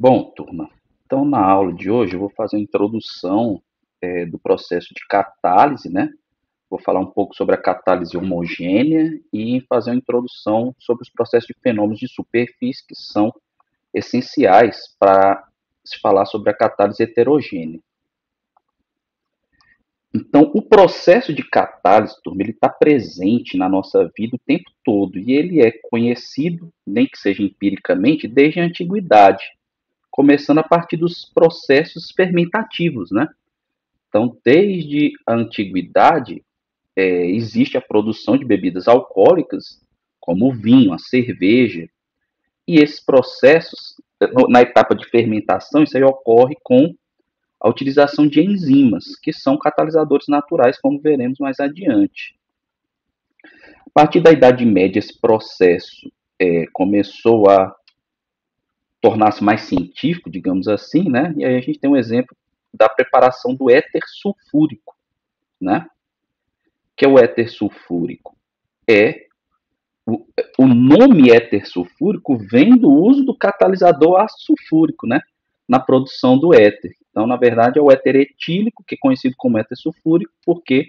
Bom, turma, então na aula de hoje eu vou fazer uma introdução do processo de catálise, né? Vou falar um pouco sobre a catálise homogênea e fazer uma introdução sobre os processos de fenômenos de superfície que são essenciais para se falar sobre a catálise heterogênea. Então, o processo de catálise, turma, ele está presente na nossa vida o tempo todo e ele é conhecido, nem que seja empiricamente, desde a antiguidade, começando a partir dos processos fermentativos, né? Então, desde a antiguidade, existe a produção de bebidas alcoólicas, como o vinho, a cerveja, e esses processos, na etapa de fermentação, isso aí ocorre com a utilização de enzimas, que são catalisadores naturais, como veremos mais adiante. A partir da Idade Média, esse processo começou a tornar-se mais científico, digamos assim, né? E aí a gente tem um exemplo da preparação do éter sulfúrico, né? Que é o éter sulfúrico? É o nome éter sulfúrico vem do uso do catalisador ácido sulfúrico, né? Na produção do éter. Então, na verdade, é o éter etílico, que é conhecido como éter sulfúrico, porque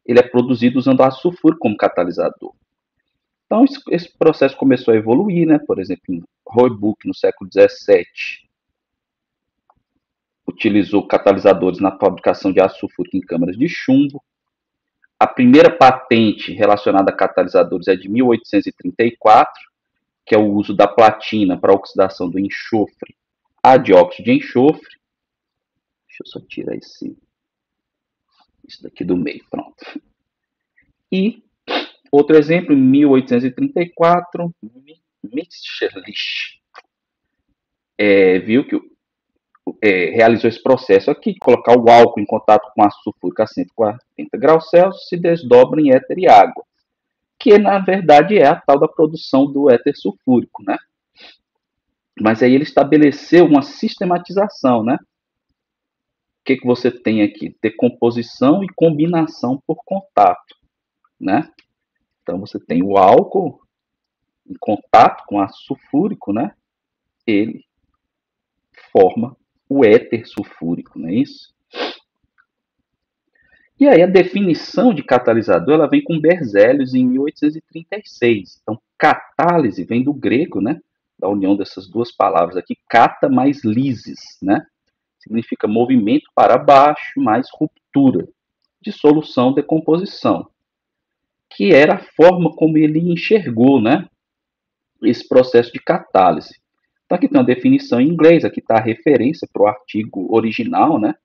ele é produzido usando ácido sulfúrico como catalisador. Então, esse processo começou a evoluir, né? Por exemplo, em Roebuck, no século XVII, utilizou catalisadores na fabricação de ácido sulfúrico em câmaras de chumbo. A primeira patente relacionada a catalisadores é de 1834, que é o uso da platina para a oxidação do enxofre a dióxido de enxofre. Deixa eu só tirar isso daqui do meio, pronto. E outro exemplo, em 1834, Mitscherlich viu que realizou esse processo aqui, colocar o álcool em contato com ácido sulfúrico a 140 graus Celsius, se desdobra em éter e água, que na verdade é a tal da produção do éter sulfúrico, né? Mas aí ele estabeleceu uma sistematização, né? O que você tem aqui? Decomposição e combinação por contato, né? Então você tem o álcool em contato com ácido sulfúrico, né? Ele forma o éter sulfúrico, não é isso? E aí a definição de catalisador ela vem com Berzelius em 1836. Então, catálise vem do grego, né? Da união dessas duas palavras aqui, cata mais lises, né? Significa movimento para baixo mais ruptura, dissolução, decomposição, que era a forma como ele enxergou, né? Esse processo de catálise. Então aqui tem uma definição em inglês, aqui está a referência para o artigo original, né?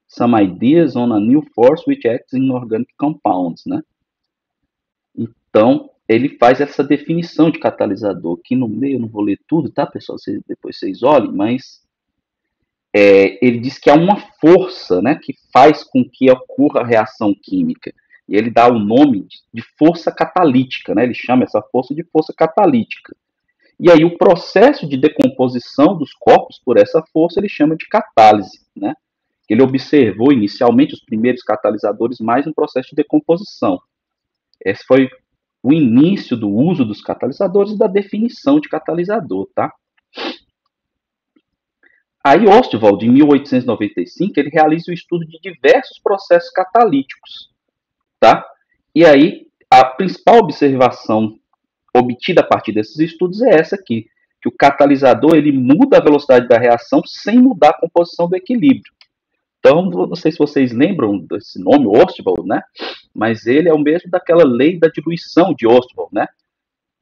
Some ideas on a new force which acts in organic compounds, né? Então, ele faz essa definição de catalisador. Aqui no meio, eu não vou ler tudo, tá, pessoal? Depois vocês olhem, mas ele diz que há uma força, né, que faz com que ocorra a reação química. E ele dá o nome de força catalítica, né? Ele chama essa força de força catalítica. E aí o processo de decomposição dos corpos por essa força ele chama de catálise, né? Ele observou inicialmente os primeiros catalisadores mais no processo de decomposição. Esse foi o início do uso dos catalisadores e da definição de catalisador, tá? Aí Ostwald, em 1895, ele realiza o estudo de diversos processos catalíticos, tá? E aí a principal observação obtida a partir desses estudos é essa aqui, que o catalisador ele muda a velocidade da reação sem mudar a composição do equilíbrio. Então, não sei se vocês lembram desse nome, Ostwald, né? Mas ele é o mesmo daquela lei da diluição de Ostwald, né?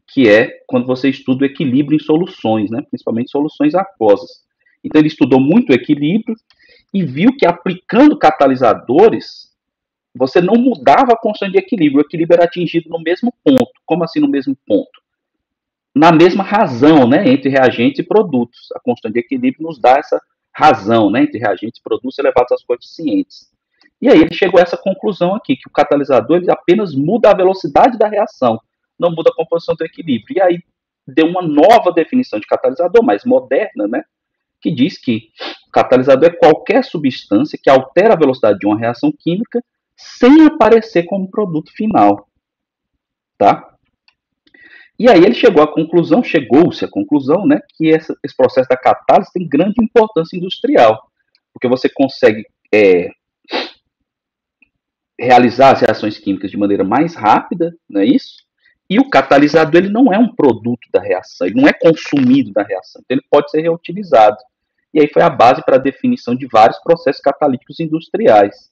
Que é quando você estuda o equilíbrio em soluções, né? Principalmente soluções aquosas. Então, ele estudou muito o equilíbrio e viu que aplicando catalisadores, você não mudava a constante de equilíbrio, o equilíbrio era atingido no mesmo ponto. Como assim no mesmo ponto? Na mesma razão, né, entre reagentes e produtos. A constante de equilíbrio nos dá essa razão, né, entre reagentes e produtos elevados aos coeficientes. E aí ele chegou a essa conclusão aqui, que o catalisador ele apenas muda a velocidade da reação, não muda a composição do equilíbrio. E aí deu uma nova definição de catalisador, mais moderna, né, que diz que o catalisador é qualquer substância que altera a velocidade de uma reação química sem aparecer como produto final, tá? E aí ele chegou-se à conclusão, né, que esse processo da catálise tem grande importância industrial, porque você consegue realizar as reações químicas de maneira mais rápida, não é isso? E o catalisador ele não é um produto da reação, ele não é consumido da reação, então ele pode ser reutilizado. E aí foi a base para a definição de vários processos catalíticos industriais.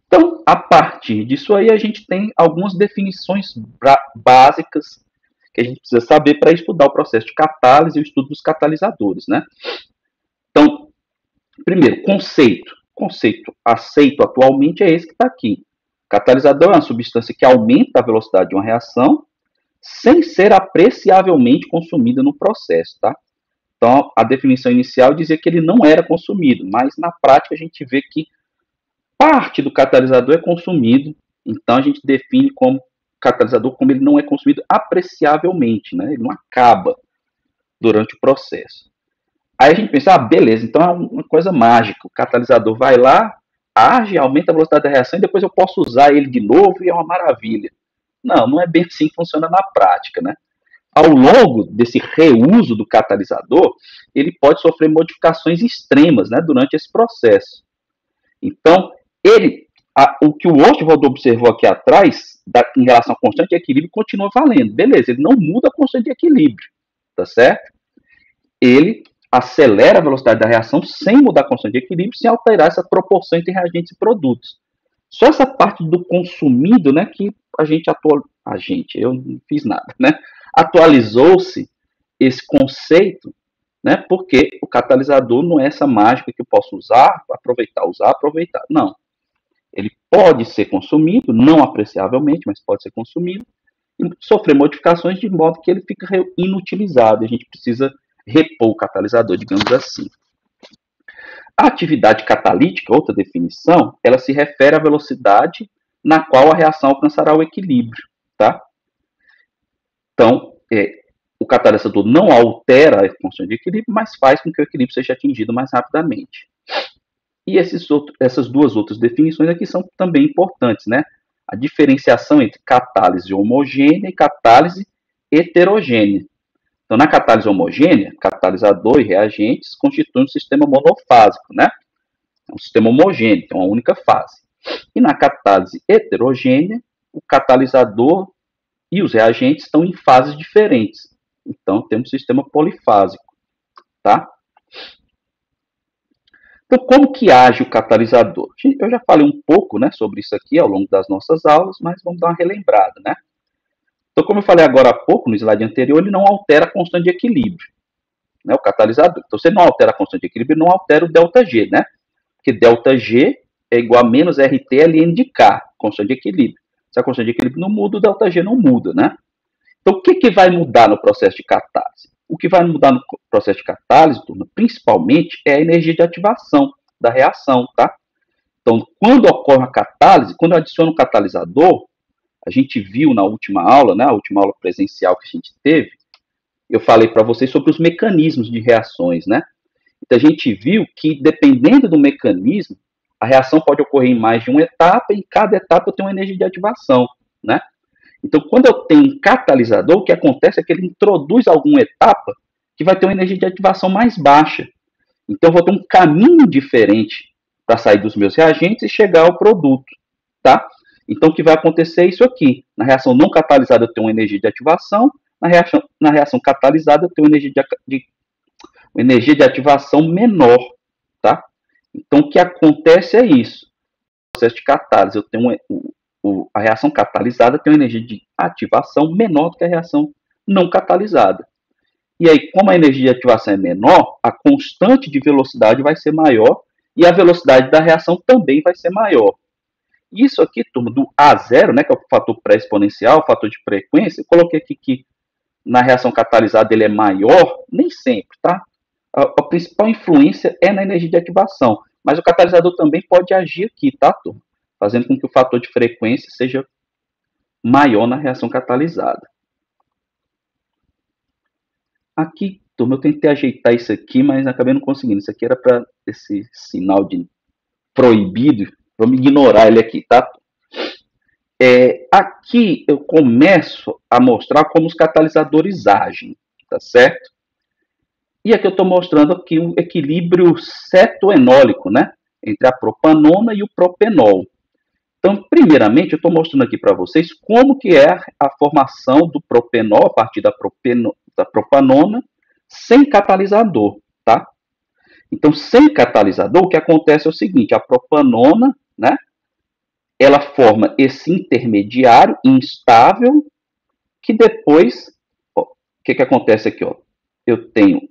Então, a partir disso aí, a gente tem algumas definições básicas que a gente precisa saber para estudar o processo de catálise e o estudo dos catalisadores, né? Então, primeiro, conceito. Conceito aceito atualmente é esse que está aqui. Catalisador é uma substância que aumenta a velocidade de uma reação sem ser apreciavelmente consumida no processo, tá? Então, a definição inicial dizia que ele não era consumido, mas na prática a gente vê que parte do catalisador é consumido, então a gente define como catalisador como ele não é consumido apreciavelmente, né? Ele não acaba durante o processo. Aí a gente pensa, beleza, então é uma coisa mágica, o catalisador vai lá, age, aumenta a velocidade da reação e depois eu posso usar ele de novo e é uma maravilha. Não, não é bem assim que funciona na prática, né? Ao longo desse reuso do catalisador, ele pode sofrer modificações extremas, né, durante esse processo. Então, o que o Ostwald observou aqui atrás, em relação à constante de equilíbrio, continua valendo. Beleza, ele não muda a constante de equilíbrio, tá certo? Ele acelera a velocidade da reação sem mudar a constante de equilíbrio, sem alterar essa proporção entre reagentes e produtos. Só essa parte do consumido, né, que eu não fiz nada, né? Atualizou-se esse conceito, né, porque o catalisador não é essa mágica que eu posso usar, aproveitar. Não. Ele pode ser consumido, não apreciavelmente, mas pode ser consumido, e sofrer modificações de modo que ele fica inutilizado. A gente precisa repor o catalisador, digamos assim. A atividade catalítica, outra definição, ela se refere à velocidade na qual a reação alcançará o equilíbrio, tá? Então, o catalisador não altera a função de equilíbrio, mas faz com que o equilíbrio seja atingido mais rapidamente. E essas duas outras definições aqui são também importantes, né? A diferenciação entre catálise homogênea e catálise heterogênea. Então, na catálise homogênea, catalisador e reagentes constituem um sistema monofásico, né? É um sistema homogêneo, é uma única fase. E na catálise heterogênea, o catalisador e os reagentes estão em fases diferentes. Então, temos um sistema polifásico, tá? Então, como que age o catalisador? Eu já falei um pouco, né, sobre isso aqui ao longo das nossas aulas, mas vamos dar uma relembrada, né? Então, como eu falei agora há pouco, no slide anterior, ele não altera a constante de equilíbrio, né, o catalisador. Então, se ele não altera a constante de equilíbrio, ele não altera o ΔG, né? Porque ΔG é igual a menos RT ln de K, constante de equilíbrio. Se a constante de equilíbrio não muda, o ΔG não muda, né? Então, o que vai mudar no processo de catálise? O que vai mudar no processo de catálise, turma, principalmente, é a energia de ativação da reação, tá? Então, quando ocorre a catálise, quando eu adiciono um catalisador, a gente viu na última aula, né, a última aula presencial que a gente teve, eu falei para vocês sobre os mecanismos de reações, né? Então, a gente viu que, dependendo do mecanismo, a reação pode ocorrer em mais de uma etapa, e em cada etapa eu tenho uma energia de ativação, né? Então, quando eu tenho um catalisador, o que acontece é que ele introduz alguma etapa que vai ter uma energia de ativação mais baixa. Então, eu vou ter um caminho diferente para sair dos meus reagentes e chegar ao produto, tá? Então, o que vai acontecer é isso aqui. Na reação não catalisada, eu tenho uma energia de ativação. Na reação catalisada, eu tenho uma energia de ativação menor, tá? Então, o que acontece é isso. No processo de catálise, eu tenho a reação catalisada tem uma energia de ativação menor do que a reação não catalisada. E aí, como a energia de ativação é menor, a constante de velocidade vai ser maior e a velocidade da reação também vai ser maior. Isso aqui, turma, do A0, né, que é o fator pré-exponencial, o fator de frequência, eu coloquei aqui que na reação catalisada ele é maior, nem sempre, tá? A principal influência é na energia de ativação, mas o catalisador também pode agir aqui, tá, turma? Fazendo com que o fator de frequência seja maior na reação catalisada. Aqui, turma, eu tentei ajeitar isso aqui, mas acabei não conseguindo. Isso aqui era para esse sinal de proibido. Vamos ignorar ele aqui, tá? Aqui eu começo a mostrar como os catalisadores agem, tá certo? E aqui eu estou mostrando aqui o equilíbrio cetoenólico, né? Entre a propanona e o propenol. Então, primeiramente, eu estou mostrando aqui para vocês como que é a formação do propenol a partir da propanona sem catalisador, tá? Então, sem catalisador, o que acontece é o seguinte, a propanona, né? Ela forma esse intermediário instável que depois, o que acontece aqui, ó? Eu tenho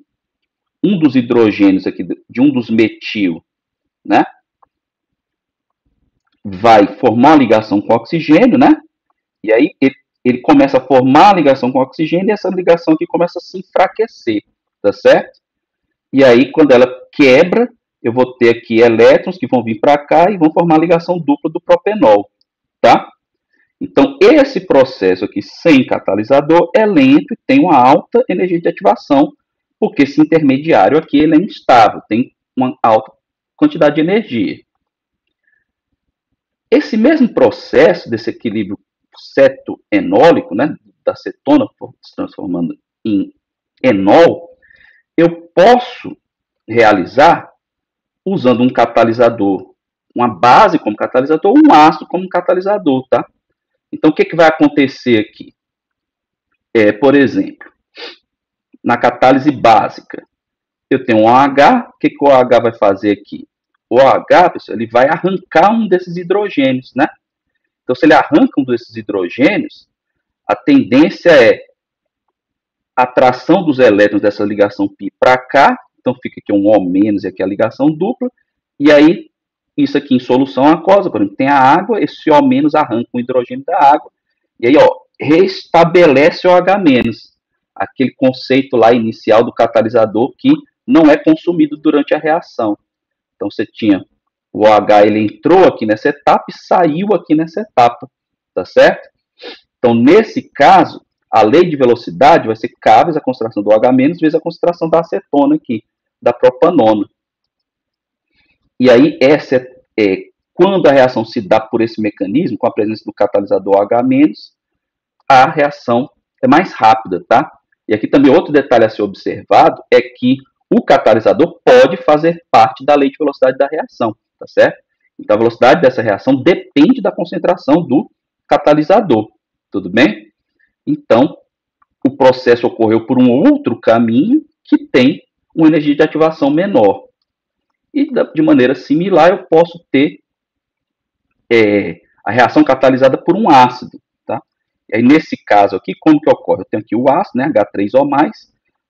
um dos hidrogênios aqui de um dos metil, né? Vai formar uma ligação com o oxigênio, né? E aí ele começa a formar a ligação com o oxigênio e essa ligação aqui começa a se enfraquecer, tá certo? E aí, quando ela quebra, eu vou ter aqui elétrons que vão vir para cá e vão formar a ligação dupla do propenol, tá? Então, esse processo aqui sem catalisador é lento e tem uma alta energia de ativação, porque esse intermediário aqui ele é instável, tem uma alta quantidade de energia. Esse mesmo processo desse equilíbrio cetoenólico, né, da cetona se transformando em enol, eu posso realizar usando um catalisador, uma base como catalisador, um ácido como catalisador, tá? Então, o que vai acontecer aqui? Por exemplo, na catálise básica, eu tenho um OH, o que o OH vai fazer aqui? O OH, pessoal, ele vai arrancar um desses hidrogênios, né? Então, se ele arranca um desses hidrogênios, a tendência é a atração dos elétrons dessa ligação π para cá, então fica aqui um O- e aqui a ligação dupla, e aí isso aqui em solução aquosa, por exemplo, tem a água, esse O- arranca o hidrogênio da água, e aí, ó, restabelece o OH-, aquele conceito lá inicial do catalisador que não é consumido durante a reação. Então você tinha o OH, ele entrou aqui nessa etapa e saiu aqui nessa etapa, tá certo? Então, nesse caso, a lei de velocidade vai ser K vezes a concentração do OH- vezes a concentração da acetona aqui, da propanona. E aí, quando a reação se dá por esse mecanismo, com a presença do catalisador OH-, a reação é mais rápida, tá? E aqui também outro detalhe a ser observado é que o catalisador pode fazer parte da lei de velocidade da reação, tá certo? Então, a velocidade dessa reação depende da concentração do catalisador, tudo bem? Então, o processo ocorreu por um outro caminho que tem uma energia de ativação menor. E, de maneira similar, eu posso ter a reação catalisada por um ácido, tá? E aí, nesse caso aqui, como que ocorre? Eu tenho aqui o ácido, né, H3O+,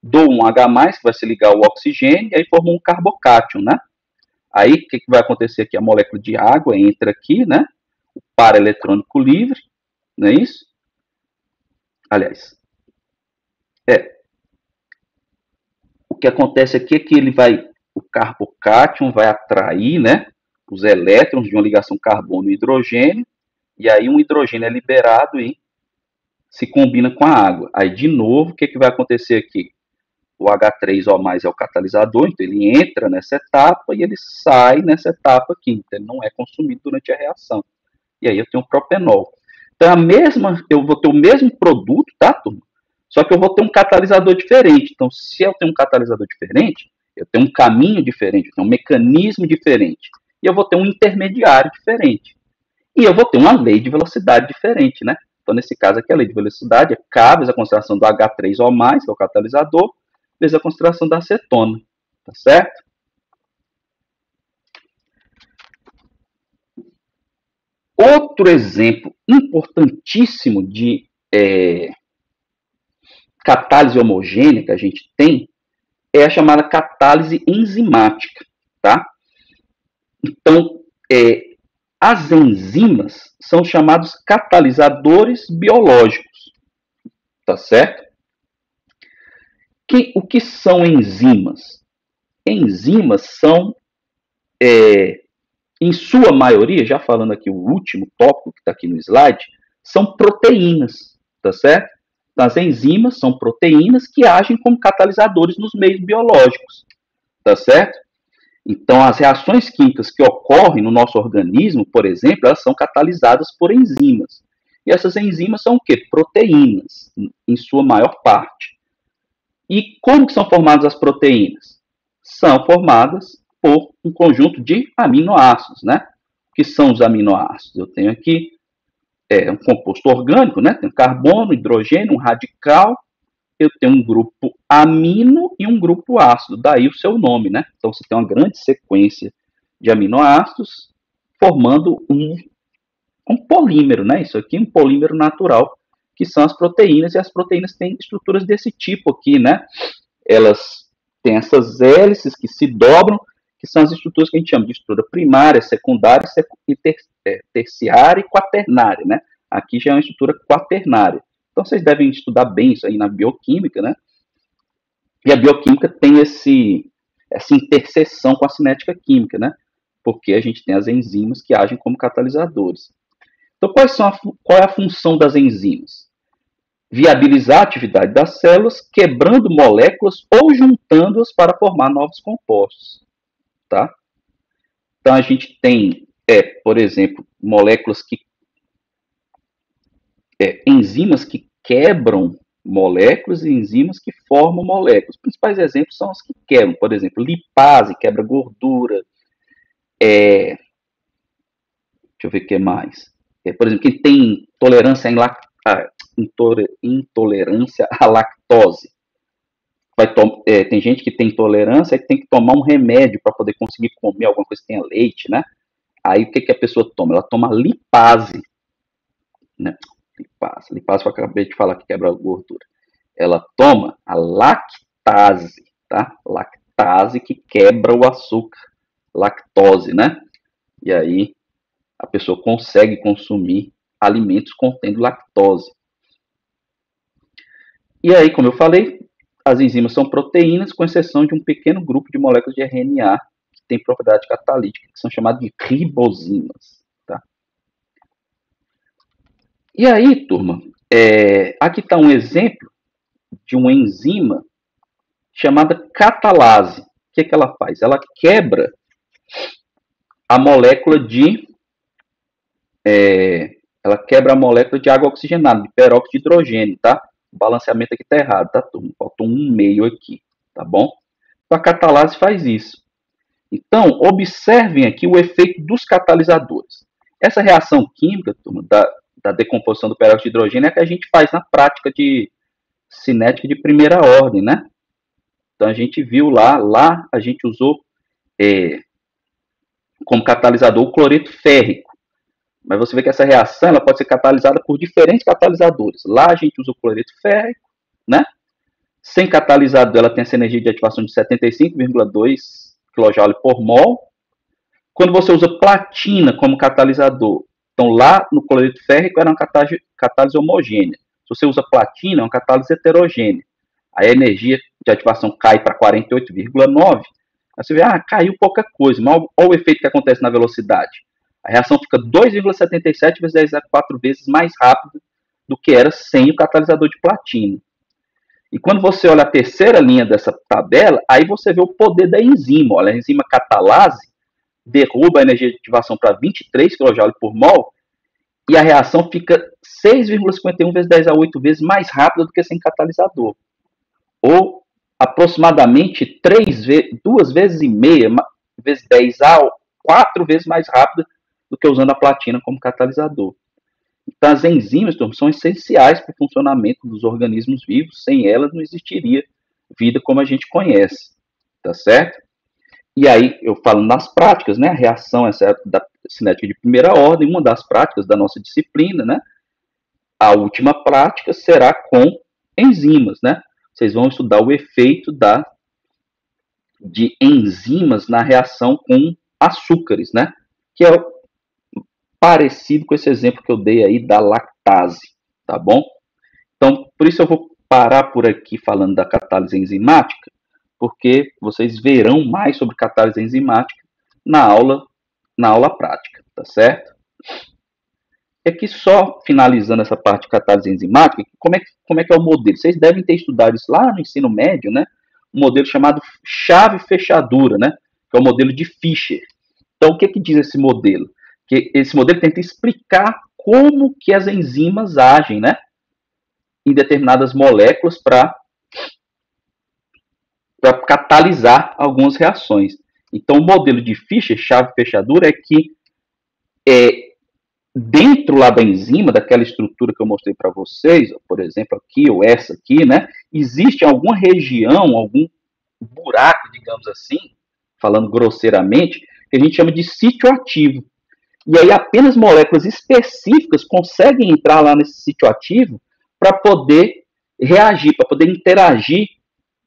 dou um H+, que vai se ligar ao oxigênio, e aí forma um carbocátion, né? Aí, o que vai acontecer aqui? A molécula de água entra aqui, né? O par eletrônico livre, não é isso? Aliás, o que acontece aqui é que o carbocátion vai atrair, né, os elétrons de uma ligação carbono-hidrogênio, e aí um hidrogênio é liberado e se combina com a água. Aí, de novo, o que vai acontecer aqui? O H3O+ é o catalisador, então ele entra nessa etapa e ele sai nessa etapa aqui, então ele não é consumido durante a reação. E aí eu tenho o propenol. Então, eu vou ter o mesmo produto, tá, turma? Só que eu vou ter um catalisador diferente. Então, se eu tenho um catalisador diferente, eu tenho um caminho diferente, eu tenho um mecanismo diferente. E eu vou ter um intermediário diferente. E eu vou ter uma lei de velocidade diferente, né? Então, nesse caso aqui, a lei de velocidade é K vezes a concentração do H3O+, que é o catalisador, vezes a concentração da acetona. Tá certo? Outro exemplo importantíssimo de catálise homogênea que a gente tem é a chamada catálise enzimática, tá? Então, as enzimas são chamados catalisadores biológicos, tá certo? O que são enzimas? Enzimas são, em sua maioria, já falando aqui o último tópico que está aqui no slide, são proteínas, tá certo? Então, as enzimas são proteínas que agem como catalisadores nos meios biológicos, tá certo? Então, as reações químicas que ocorrem no nosso organismo, por exemplo, elas são catalisadas por enzimas. E essas enzimas são o quê? Proteínas, em sua maior parte. E como que são formadas as proteínas? São formadas por um conjunto de aminoácidos, né? O que são os aminoácidos? Eu tenho aqui um composto orgânico, né? Tem carbono, hidrogênio, um radical. Eu tenho um grupo amino e um grupo ácido, daí o seu nome, né? Então você tem uma grande sequência de aminoácidos formando um polímero, né? Isso aqui é um polímero natural, que são as proteínas, e as proteínas têm estruturas desse tipo aqui, né? Elas têm essas hélices que se dobram, que são as estruturas que a gente chama de estrutura primária, secundária, terciária e quaternária, né? Aqui já é uma estrutura quaternária. Então vocês devem estudar bem isso aí na bioquímica, né? E a bioquímica tem essa interseção com a cinética química, né? Porque a gente tem as enzimas que agem como catalisadores. Então, qual é a função das enzimas? Viabilizar a atividade das células, quebrando moléculas ou juntando-as para formar novos compostos. Tá? Então, a gente tem, por exemplo, moléculas que. Enzimas que quebram moléculas e enzimas que formam moléculas. Os principais exemplos são as que quebram, por exemplo, lipase, quebra gordura. Deixa eu ver o que mais. Por exemplo, quem tem intolerância à lactose. Tem gente que tem intolerância e tem que tomar um remédio para poder conseguir comer alguma coisa que tenha leite, né? Aí o que a pessoa toma? Ela toma lipase. Né? Lipase que eu acabei de falar que quebra a gordura. Ela toma a lactase, tá? Lactase que quebra o açúcar. Lactose, né? E aí a pessoa consegue consumir alimentos contendo lactose. E aí, como eu falei, as enzimas são proteínas, com exceção de um pequeno grupo de moléculas de RNA que tem propriedade catalítica, que são chamadas de ribosimas. Tá? E aí, turma, aqui está um exemplo de uma enzima chamada catalase. O que ela faz? Ela quebra a molécula de água oxigenada, de peróxido de hidrogênio, tá? O balanceamento aqui está errado, tá, turma? Faltou um meio aqui, tá bom? Então, a catalase faz isso. Então, observem aqui o efeito dos catalisadores. Essa reação química, turma, da decomposição do peróxido de hidrogênio é a que a gente faz na prática de cinética de primeira ordem, né? Então, a gente viu lá a gente usou como catalisador o cloreto férrico. Mas você vê que essa reação ela pode ser catalisada por diferentes catalisadores. Lá a gente usa o cloreto férrico, né? Sem catalisador, ela tem essa energia de ativação de 75,2 kJ por mol. Quando você usa platina como catalisador, então lá no cloreto férrico era uma catálise homogênea. Se você usa platina, é uma catálise heterogênea. Aí a energia de ativação cai para 48,9. Aí você vê, caiu pouca coisa, mas olha o efeito que acontece na velocidade. A reação fica 2,77 vezes 10 a 4 vezes mais rápida do que era sem o catalisador de platina. E quando você olha a terceira linha dessa tabela, aí você vê o poder da enzima. Olha, a enzima catalase derruba a energia de ativação para 23 kJ por mol e a reação fica 6,51 vezes 10 a 8 vezes mais rápida do que sem catalisador. Ou aproximadamente 2 vezes e meia vezes 10 a 4 vezes mais rápida do que usando a platina como catalisador. Então, as enzimas, são essenciais para o funcionamento dos organismos vivos. Sem elas, não existiria vida como a gente conhece. Tá certo? E aí, eu falo nas práticas, né? A reação essa da cinética de primeira ordem, uma das práticas da nossa disciplina, né? A última prática será com enzimas, né? Vocês vão estudar o efeito de enzimas na reação com açúcares, né? Que é parecido com esse exemplo que eu dei aí da lactase, tá bom? Então, por isso eu vou parar por aqui falando da catálise enzimática, porque vocês verão mais sobre catálise enzimática na aula prática, tá certo? E aqui só finalizando essa parte de catálise enzimática, como é que é o modelo? Vocês devem ter estudado isso lá no ensino médio, né? Um modelo chamado chave-fechadura, né? Que é o modelo de Fischer. Então, o que diz esse modelo? Que esse modelo tenta explicar como que as enzimas agem, né, em determinadas moléculas para catalisar algumas reações. Então, o modelo de Fischer, chave-fechadura, é que dentro lá da enzima, daquela estrutura que eu mostrei para vocês, por exemplo, aqui ou essa aqui, né, existe alguma região, algum buraco, digamos assim, falando grosseiramente, que a gente chama de sítio ativo. E aí apenas moléculas específicas conseguem entrar lá nesse sítio ativo para poder reagir, para poder interagir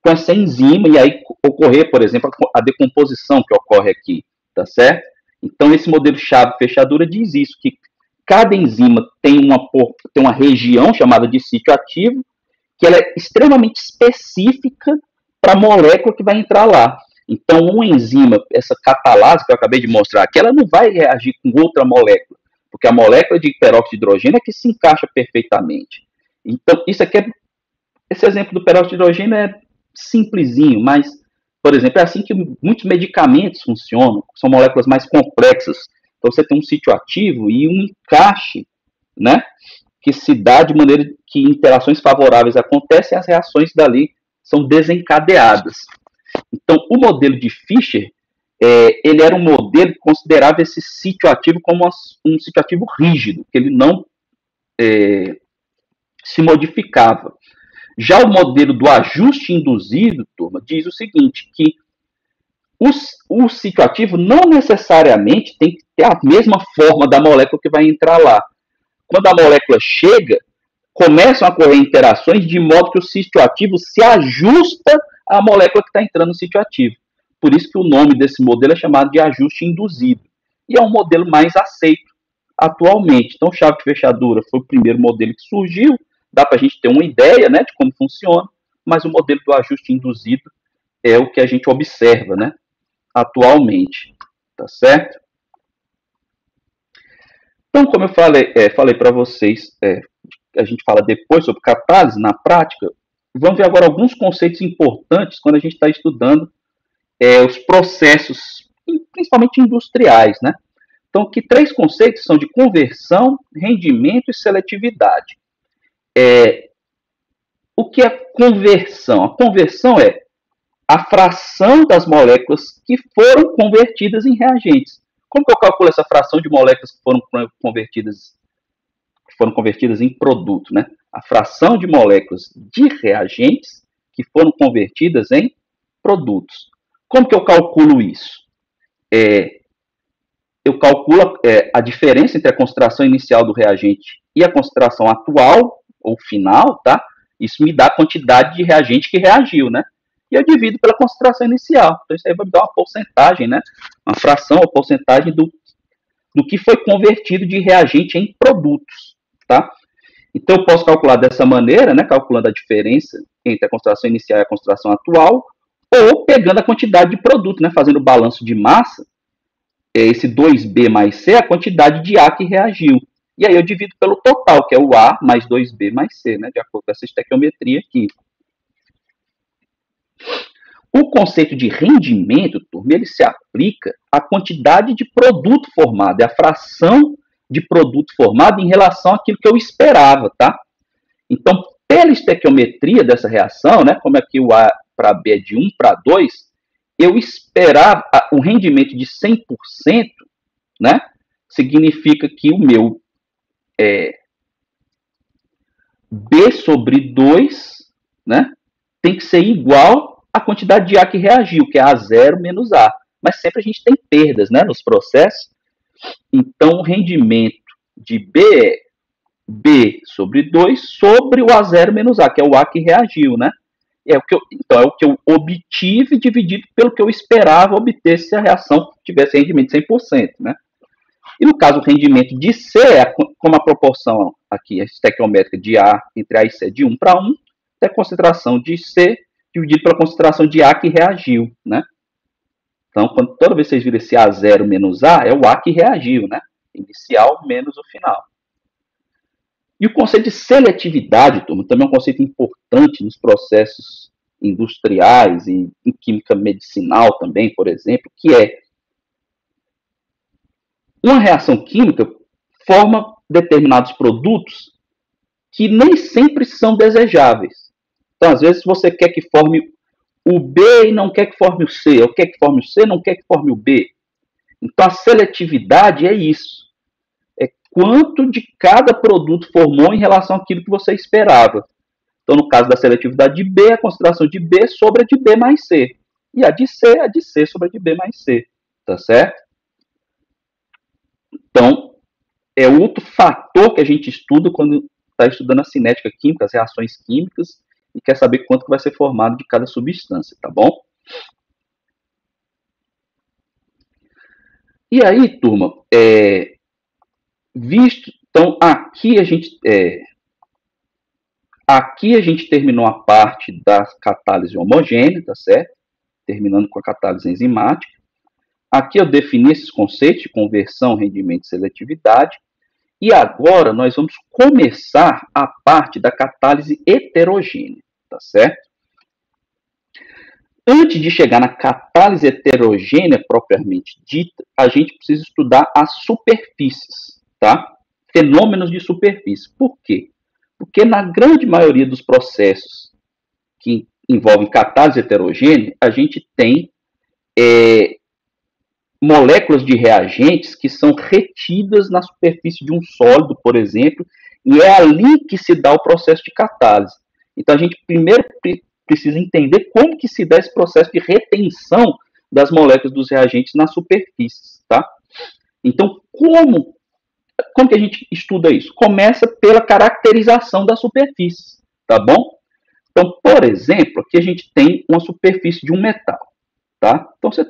com essa enzima e aí ocorrer, por exemplo, a decomposição que ocorre aqui, tá certo? Então esse modelo chave-fechadura diz isso, que cada enzima tem uma região chamada de sítio ativo, que ela é extremamente específica para a molécula que vai entrar lá. Então, uma enzima, essa catalase que eu acabei de mostrar aqui, ela não vai reagir com outra molécula, porque a molécula de peróxido de hidrogênio é que se encaixa perfeitamente. Então, esse exemplo do peróxido de hidrogênio é simplesinho, mas, por exemplo, é assim que muitos medicamentos funcionam, são moléculas mais complexas. Então, você tem um sítio ativo e um encaixe, né, que se dá de maneira que interações favoráveis acontecem e as reações dali são desencadeadas. Então, o modelo de Fischer, ele era um modelo que considerava esse sítio ativo como um sítio ativo rígido, que ele não se modificava. Já o modelo do ajuste induzido, turma, diz o seguinte, que o sítio ativo não necessariamente tem que ter a mesma forma da molécula que vai entrar lá. Quando a molécula chega, começam a ocorrer interações de modo que o sítio ativo se ajusta à molécula que está entrando no sítio ativo. Por isso que o nome desse modelo é chamado de ajuste induzido. E é um modelo mais aceito atualmente. Então, chave de fechadura foi o primeiro modelo que surgiu. Dá para a gente ter uma ideia, né, de como funciona, mas o modelo do ajuste induzido é o que a gente observa, né, atualmente. Tá certo? Então, como eu falei para vocês, a gente fala depois sobre catálise na prática, vamos ver agora alguns conceitos importantes quando a gente está estudando os processos, principalmente industriais, né? Então, que três conceitos são de conversão, rendimento e seletividade. O que é conversão? A conversão é a fração das moléculas que foram convertidas em reagentes. Como que eu calculo essa fração de moléculas que foram convertidas em produto, né? A fração de moléculas de reagentes que foram convertidas em produtos. Como que eu calculo isso? Eu calculo a diferença entre a concentração inicial do reagente e a concentração atual ou final, tá? Isso me dá a quantidade de reagente que reagiu, né? E eu divido pela concentração inicial. Então isso aí vai me dar uma porcentagem, né? Uma fração ou porcentagem do que foi convertido de reagente em produtos, tá? Então, eu posso calcular dessa maneira, né, calculando a diferença entre a concentração inicial e a concentração atual, ou pegando a quantidade de produto, né, fazendo o balanço de massa, esse 2B mais C, a quantidade de A que reagiu. E aí eu divido pelo total, que é o A mais 2B mais C, né, de acordo com essa estequiometria aqui. O conceito de rendimento, turma, ele se aplica à quantidade de produto formado, é a fração de produto formado em relação àquilo que eu esperava, tá? Então, pela estequiometria dessa reação, né, como aqui o A para B é de 1 para 2, eu esperava um rendimento de 100%, né, significa que o meu B sobre 2, né, tem que ser igual à quantidade de A que reagiu, que é A0 menos A. Mas sempre a gente tem perdas, né, nos processos. Então, o rendimento de B é B sobre 2 sobre o A0 menos A, que é o A que reagiu, né? Então, é o que eu obtive dividido pelo que eu esperava obter se a reação tivesse rendimento de 100%, né? E no caso, o rendimento de C, como a proporção aqui, a estequiométrica de A entre A e C é de 1 para 1, é a concentração de C dividido pela concentração de A que reagiu, né? Então, toda vez que vocês viram esse A0 menos A, é o A que reagiu, né? Inicial menos o final. E o conceito de seletividade, turma, também é um conceito importante nos processos industriais e em química medicinal também, por exemplo, que é uma reação química forma determinados produtos que nem sempre são desejáveis. Então, às vezes, você quer que forme o B e não quer que forme o C, ou quer que forme o C e não quer que forme o B. Então, a seletividade é isso. É quanto de cada produto formou em relação àquilo que você esperava. Então, no caso da seletividade de B, a concentração de B sobre a de B mais C. E a de C sobre a de B mais C. Tá certo? Então, é outro fator que a gente estuda quando está estudando a cinética química, as reações químicas, e quer saber quanto que vai ser formado de cada substância, tá bom? E aí, turma, visto, então aqui a gente terminou a parte da catálise homogênea, tá certo? Terminando com a catálise enzimática. Aqui eu defini esses conceitos de conversão, rendimento e seletividade. E agora nós vamos começar a parte da catálise heterogênea, tá certo? Antes de chegar na catálise heterogênea propriamente dita, a gente precisa estudar as superfícies, tá? Fenômenos de superfície. Por quê? Porque na grande maioria dos processos que envolvem catálise heterogênea, a gente tem moléculas de reagentes que são retidas na superfície de um sólido, por exemplo, e é ali que se dá o processo de catálise. Então, a gente primeiro precisa entender como que se dá esse processo de retenção das moléculas dos reagentes nas superfícies, tá? Então, como que a gente estuda isso? Começa pela caracterização da superfície, tá bom? Então, por exemplo, aqui a gente tem uma superfície de um metal, tá? Então, você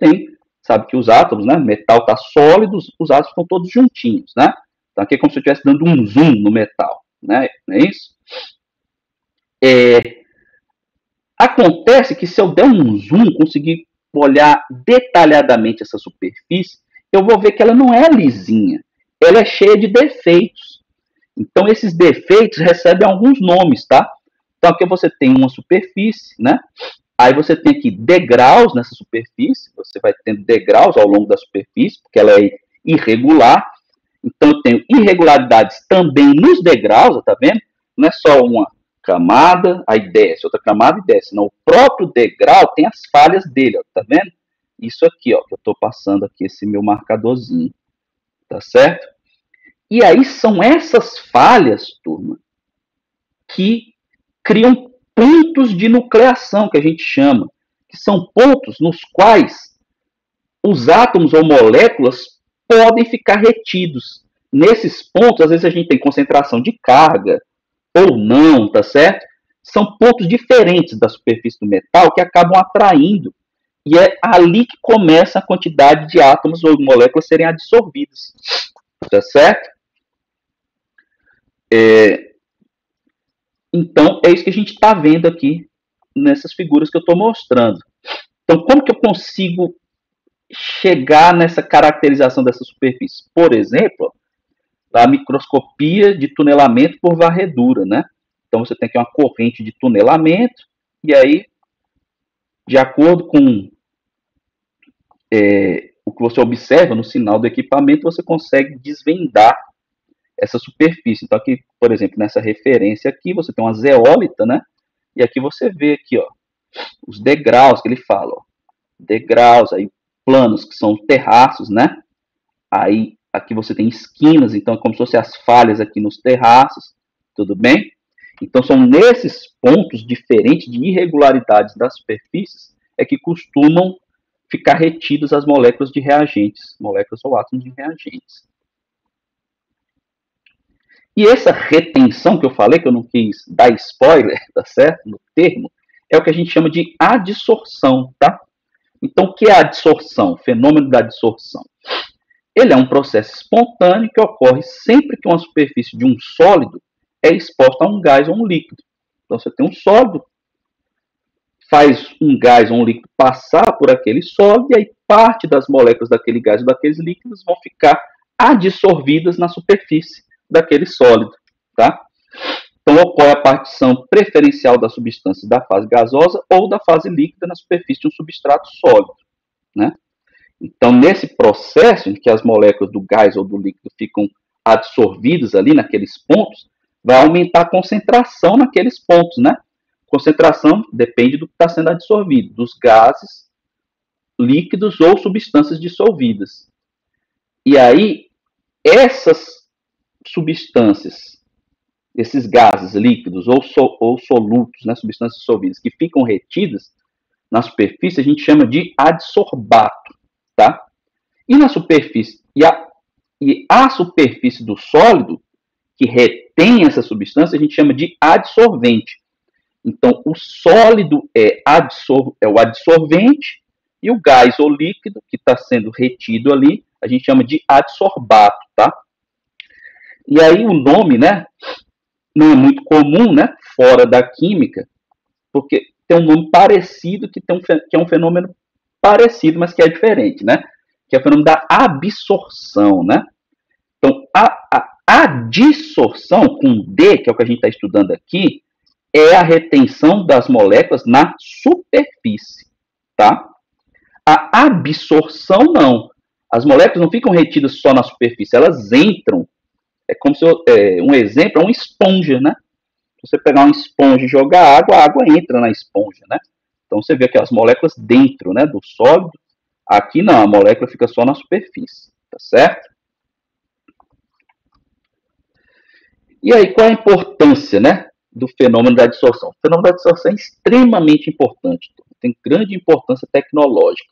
sabe que os átomos, né? O metal está sólido, os átomos estão todos juntinhos, né? Então, aqui é como se eu estivesse dando um zoom no metal, né? Não é isso? Acontece que se eu der um zoom, conseguir olhar detalhadamente essa superfície, eu vou ver que ela não é lisinha, ela é cheia de defeitos. Então, esses defeitos recebem alguns nomes, tá? Então, aqui você tem uma superfície, né? Aí você tem aqui degraus nessa superfície, você vai tendo degraus ao longo da superfície, porque ela é irregular. Então, eu tenho irregularidades também nos degraus, tá vendo? Não é só uma camada, aí desce, outra camada e desce. Não, o próprio degrau tem as falhas dele, ó, tá vendo? Isso aqui, ó, que eu estou passando aqui, esse meu marcadorzinho, tá certo? E aí são essas falhas, turma, que criam pontos de nucleação, que a gente chama, que são pontos nos quais os átomos ou moléculas podem ficar retidos. Nesses pontos, às vezes a gente tem concentração de carga, ou não, tá certo? São pontos diferentes da superfície do metal que acabam atraindo, e é ali que começa a quantidade de átomos ou moléculas serem absorvidas, tá certo? Então, é isso que a gente está vendo aqui nessas figuras que eu estou mostrando. Então, como que eu consigo chegar nessa caracterização dessa superfície? Por exemplo, a microscopia de tunelamento por varredura, né? Então, você tem aqui uma corrente de tunelamento, e aí, de acordo com o que você observa no sinal do equipamento, você consegue desvendar essa superfície. Então, aqui, por exemplo, nessa referência aqui, você tem uma zeólita, né? E aqui você vê aqui, ó, os degraus que ele fala, ó. Degraus, aí planos, que são terraços, né? Aí, aqui você tem esquinas, então é como se fossem as falhas aqui nos terraços, tudo bem? Então, são nesses pontos diferentes de irregularidades das superfícies é que costumam ficar retidas as moléculas de reagentes, moléculas ou átomos de reagentes. E essa retenção que eu falei, que eu não quis dar spoiler, tá certo? No termo, é o que a gente chama de adsorção, tá? Então, o que é a adsorção? O fenômeno da adsorção. Ele é um processo espontâneo que ocorre sempre que uma superfície de um sólido é exposta a um gás ou um líquido. Então, você tem um sólido, faz um gás ou um líquido passar por aquele sólido, e aí parte das moléculas daquele gás ou daqueles líquidos vão ficar adsorvidas na superfície daquele sólido, tá? Então, ocorre a partição preferencial da substância da fase gasosa ou da fase líquida na superfície de um substrato sólido, né? Então, nesse processo em que as moléculas do gás ou do líquido ficam adsorvidas ali naqueles pontos, vai aumentar a concentração naqueles pontos, né? Concentração depende do que está sendo adsorvido, dos gases, líquidos ou substâncias dissolvidas. E aí, essas substâncias, esses gases líquidos ou solutos, né, substâncias dissolvidas, que ficam retidas na superfície, a gente chama de adsorbato, tá? E na superfície, a superfície do sólido, que retém essa substância, a gente chama de adsorvente. Então, o sólido é o adsorvente e o gás ou líquido que está sendo retido ali, a gente chama de adsorbato, tá? E aí o nome, né, não é muito comum, né, fora da química, porque tem um nome parecido que é um fenômeno parecido, mas que é diferente, né? Que é o fenômeno da absorção, né? Então, a adsorção, com D, que é o que a gente está estudando aqui, é a retenção das moléculas na superfície, tá? A absorção, não. As moléculas não ficam retidas só na superfície, elas entram. É como se, um exemplo é uma esponja, né? Se você pegar uma esponja e jogar água, a água entra na esponja, né? Então você vê aquelas moléculas dentro, né, do sólido. Aqui não, a molécula fica só na superfície, tá certo? E aí, qual a importância, né, do fenômeno da adsorção? O fenômeno da adsorção é extremamente importante, tem grande importância tecnológica.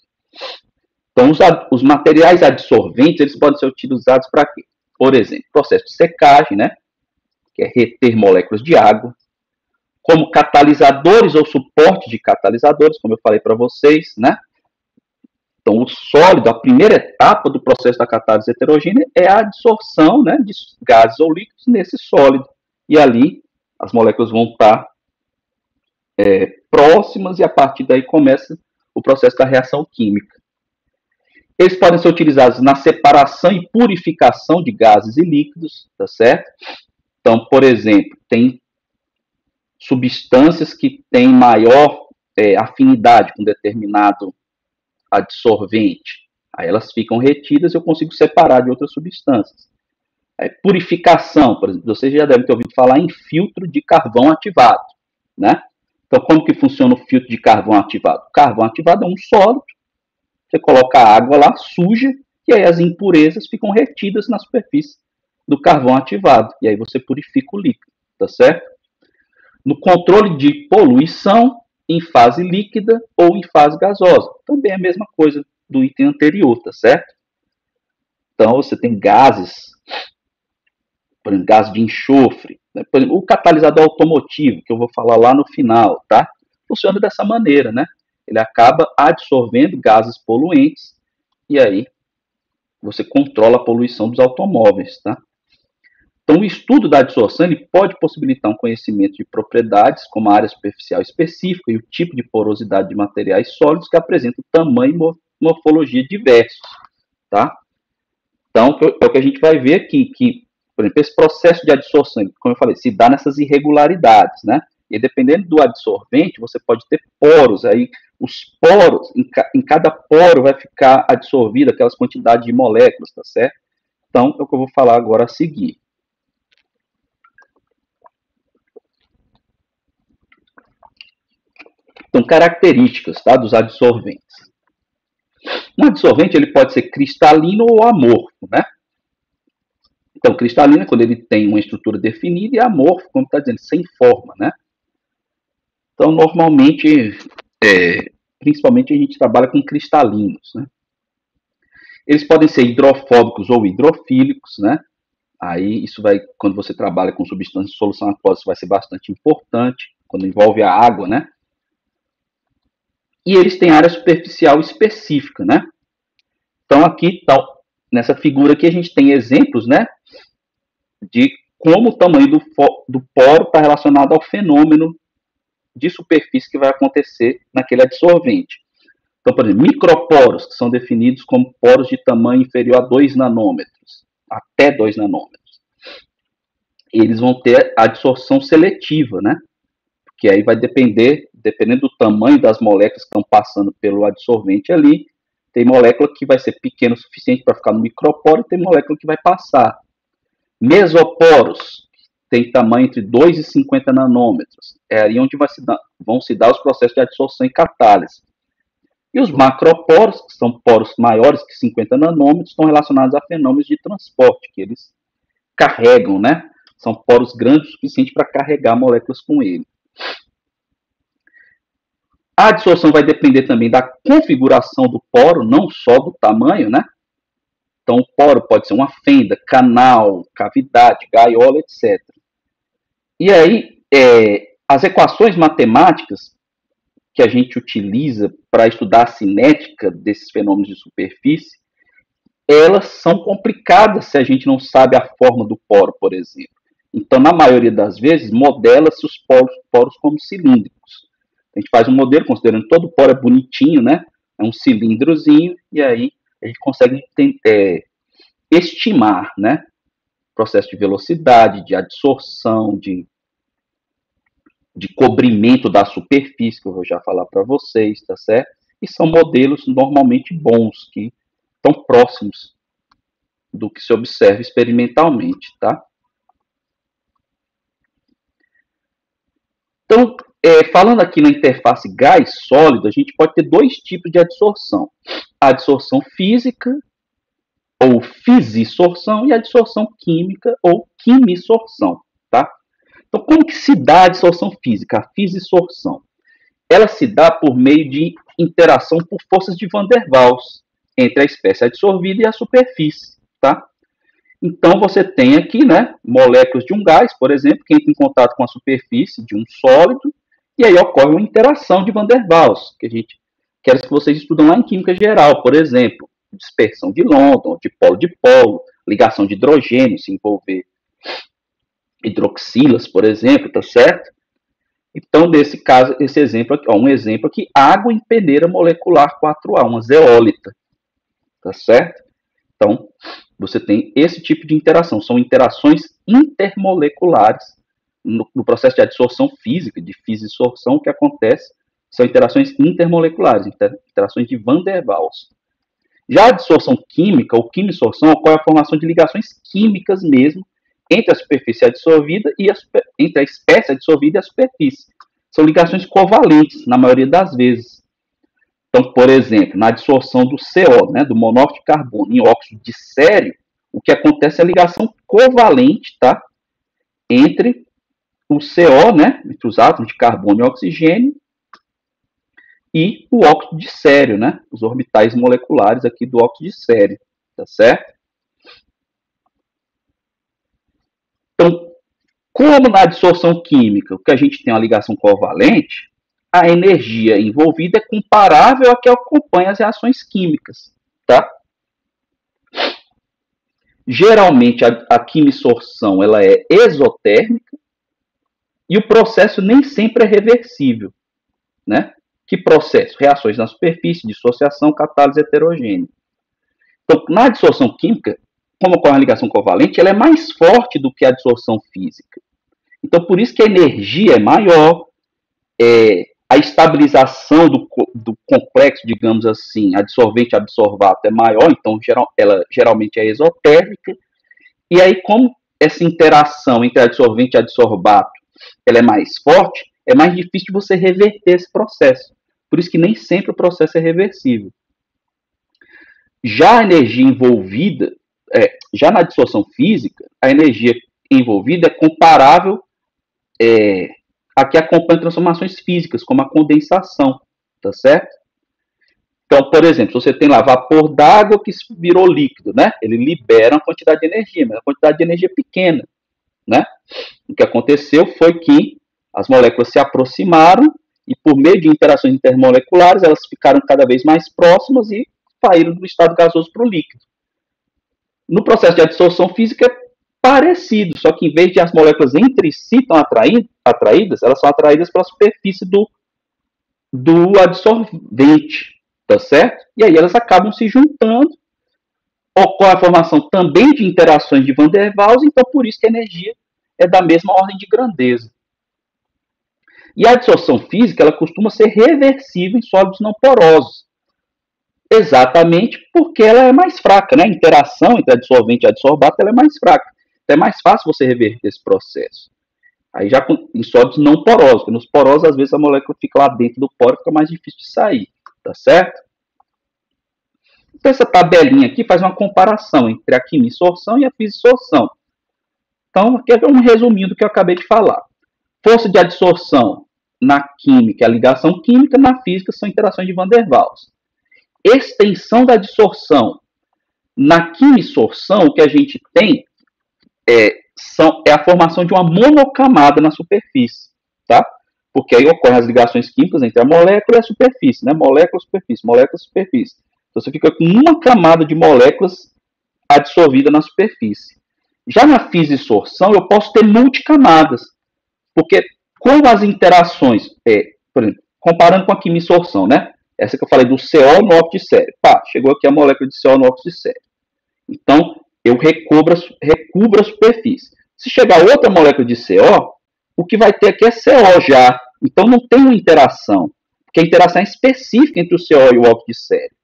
Então, os materiais adsorventes, eles podem ser utilizados para quê? Por exemplo, processo de secagem, né, que é reter moléculas de água, como catalisadores ou suporte de catalisadores, como eu falei para vocês, né? Então, o sólido, a primeira etapa do processo da catálise heterogênea é a adsorção, né, de gases ou líquidos nesse sólido. E ali as moléculas vão estar próximas e a partir daí começa o processo da reação química. Eles podem ser utilizados na separação e purificação de gases e líquidos, tá certo? Então, por exemplo, tem substâncias que têm maior afinidade com determinado adsorvente. Aí elas ficam retidas e eu consigo separar de outras substâncias. Purificação, por exemplo, vocês já devem ter ouvido falar em filtro de carvão ativado, né? Então, como que funciona o filtro de carvão ativado? O carvão ativado é um sólido, você coloca a água lá, suja, e aí as impurezas ficam retidas na superfície do carvão ativado. E aí você purifica o líquido, tá certo? No controle de poluição, em fase líquida ou em fase gasosa. Também é a mesma coisa do item anterior, tá certo? Então, você tem gases, por exemplo, gás de enxofre, né? Por exemplo, o catalisador automotivo, que eu vou falar lá no final, tá? Funciona dessa maneira, né? Ele acaba absorvendo gases poluentes e aí você controla a poluição dos automóveis, tá? Então, o estudo da adsorção ele pode possibilitar um conhecimento de propriedades, como a área superficial específica e o tipo de porosidade de materiais sólidos que apresentam tamanho e morfologia diversos, tá? Então, é o que a gente vai ver aqui, que, por exemplo, esse processo de adsorção, como eu falei, se dá nessas irregularidades, né? E dependendo do adsorvente, você pode ter poros, aí os poros, em cada poro vai ficar adsorvido aquelas quantidades de moléculas, tá certo? Então, é o que eu vou falar agora a seguir. Então, características, tá, dos adsorventes. Um adsorvente ele pode ser cristalino ou amorfo, né? Então, cristalino é quando ele tem uma estrutura definida e amorfo, como está dizendo, sem forma, né? Então, normalmente, principalmente a gente trabalha com cristalinos, né? Eles podem ser hidrofóbicos ou hidrofílicos, né? Aí, isso vai, quando você trabalha com substâncias de solução aquosa, vai ser bastante importante, quando envolve a água, né? E eles têm área superficial específica, né? Então, aqui, nessa figura aqui, a gente tem exemplos, né? De como o tamanho do poro está relacionado ao fenômeno de superfície que vai acontecer naquele adsorvente. Então, por exemplo, microporos, que são definidos como poros de tamanho inferior a 2 nanômetros, até 2 nanômetros. Eles vão ter adsorção seletiva, né? Que aí vai dependendo do tamanho das moléculas que estão passando pelo adsorvente ali, tem molécula que vai ser pequena o suficiente para ficar no microporo e tem molécula que vai passar. Mesoporos tem tamanho entre 2 e 50 nanômetros. É aí onde vão se dar os processos de adsorção e catálise. E os macroporos, que são poros maiores que 50 nanômetros, estão relacionados a fenômenos de transporte, que eles carregam, né? São poros grandes o suficiente para carregar moléculas com ele. A adsorção vai depender também da configuração do poro, não só do tamanho, né? Então, o poro pode ser uma fenda, canal, cavidade, gaiola, etc. E aí, as equações matemáticas que a gente utiliza para estudar a cinética desses fenômenos de superfície, elas são complicadas se a gente não sabe a forma do poro, por exemplo. Então, na maioria das vezes, modela-se os poros como cilíndricos. A gente faz um modelo considerando todo poro é bonitinho, né? É um cilindrozinho, e aí a gente consegue estimar, né? Processo de velocidade, de adsorção, de cobrimento da superfície, que eu vou já falar para vocês, tá certo? E são modelos normalmente bons, que estão próximos do que se observa experimentalmente, tá? Então, falando aqui na interface gás-sólido, a gente pode ter dois tipos de adsorção. A adsorção física, ou fisisorção, e a adsorção química, ou quimisorção, tá? Então, como que se dá a adsorção física, a fisisorção? Ela se dá por meio de interação por forças de Van der Waals entre a espécie adsorvida e a superfície, tá? Então, você tem aqui, né, moléculas de um gás, por exemplo, que entra em contato com a superfície de um sólido, e aí ocorre uma interação de Van der Waals, que é que vocês estudam lá em Química Geral, por exemplo, dispersão de London, de polo, ligação de hidrogênio, se envolver hidroxilas, por exemplo, tá certo? Então, nesse caso, esse exemplo aqui, um exemplo aqui, água em peneira molecular 4A, uma zeólita, tá certo? Então, você tem esse tipo de interação, são interações intermoleculares no processo de adsorção física, de fisisorção, o que acontece são interações intermoleculares, interações de Van der Waals. Já a adsorção química, ou quimisorção, ocorre a formação de ligações químicas mesmo, entre a superfície adsorvida e entre a espécie adsorvida e a superfície. São ligações covalentes, na maioria das vezes. Então, por exemplo, na adsorção do CO, né, do monóxido de carbono, em óxido de sério, o que acontece é a ligação covalente, tá, entre o CO, né, entre os átomos de carbono e oxigênio, e o óxido de sério, né, os orbitais moleculares aqui do óxido de sério, tá certo? Então, como na adsorção química, o que a gente tem uma ligação covalente, a energia envolvida é comparável à que acompanha as reações químicas, tá? Geralmente, a quimisorção ela é exotérmica e o processo nem sempre é reversível, né? Que processo? Reações na superfície, dissociação, catálise heterogênea. Então, na adsorção química, como ocorre a ligação covalente, ela é mais forte do que a adsorção física. Então, por isso que a energia é maior, a estabilização do complexo, digamos assim, adsorvente-absorvato é maior, então ela geralmente é exotérmica. E aí, como essa interação entre adsorvente e adsorbato ela é mais forte, é mais difícil de você reverter esse processo. Por isso que nem sempre o processo é reversível. Já a energia envolvida, já na adsorção física, a energia envolvida é comparável a que acompanha transformações físicas, como a condensação, tá certo? Então, por exemplo, se você tem lá vapor d'água que virou líquido, né? Ele libera uma quantidade de energia, mas a quantidade de energia é pequena, né? O que aconteceu foi que as moléculas se aproximaram e, por meio de interações intermoleculares, elas ficaram cada vez mais próximas e saíram do estado gasoso para o líquido. No processo de adsorção física é parecido, só que em vez de as moléculas entre si estão atraídas, elas são atraídas pela superfície do adsorvente, tá certo? E aí elas acabam se juntando, ocorre a formação também de interações de Van der Waals, então por isso que a energia é da mesma ordem de grandeza. E a adsorção física, ela costuma ser reversível em sólidos não porosos, exatamente porque ela é mais fraca, né? A interação entre adsorvente e adsorbato ela é mais fraca. Então é mais fácil você reverter esse processo. Aí já em sólidos não porosos, porque nos porosos, às vezes, a molécula fica lá dentro do poro e fica mais difícil de sair, tá certo? Então essa tabelinha aqui faz uma comparação entre a quimisorção e a fisisorção. Então, aqui é um resuminho do que eu acabei de falar. Força de adsorção na química, a ligação química, na física são interações de Van der Waals. Extensão da adsorção. Na quimisorção, o que a gente tem é a formação de uma monocamada na superfície, tá? Porque aí ocorrem as ligações químicas entre a molécula e a superfície, né? Molécula, superfície, molécula, superfície. Então você fica com uma camada de moléculas adsorvida na superfície. Já na fisisorção, eu posso ter multicamadas, porque como as interações, por exemplo, comparando com a quimisorção, né? Essa que eu falei do CO no óxido de sério. Pá, chegou aqui a molécula de CO no óxido de sério. Então, eu recubro a superfície. Se chegar outra molécula de CO, o que vai ter aqui é CO já. Então, não tem uma interação, porque a interação é específica entre o CO e o óxido de sério.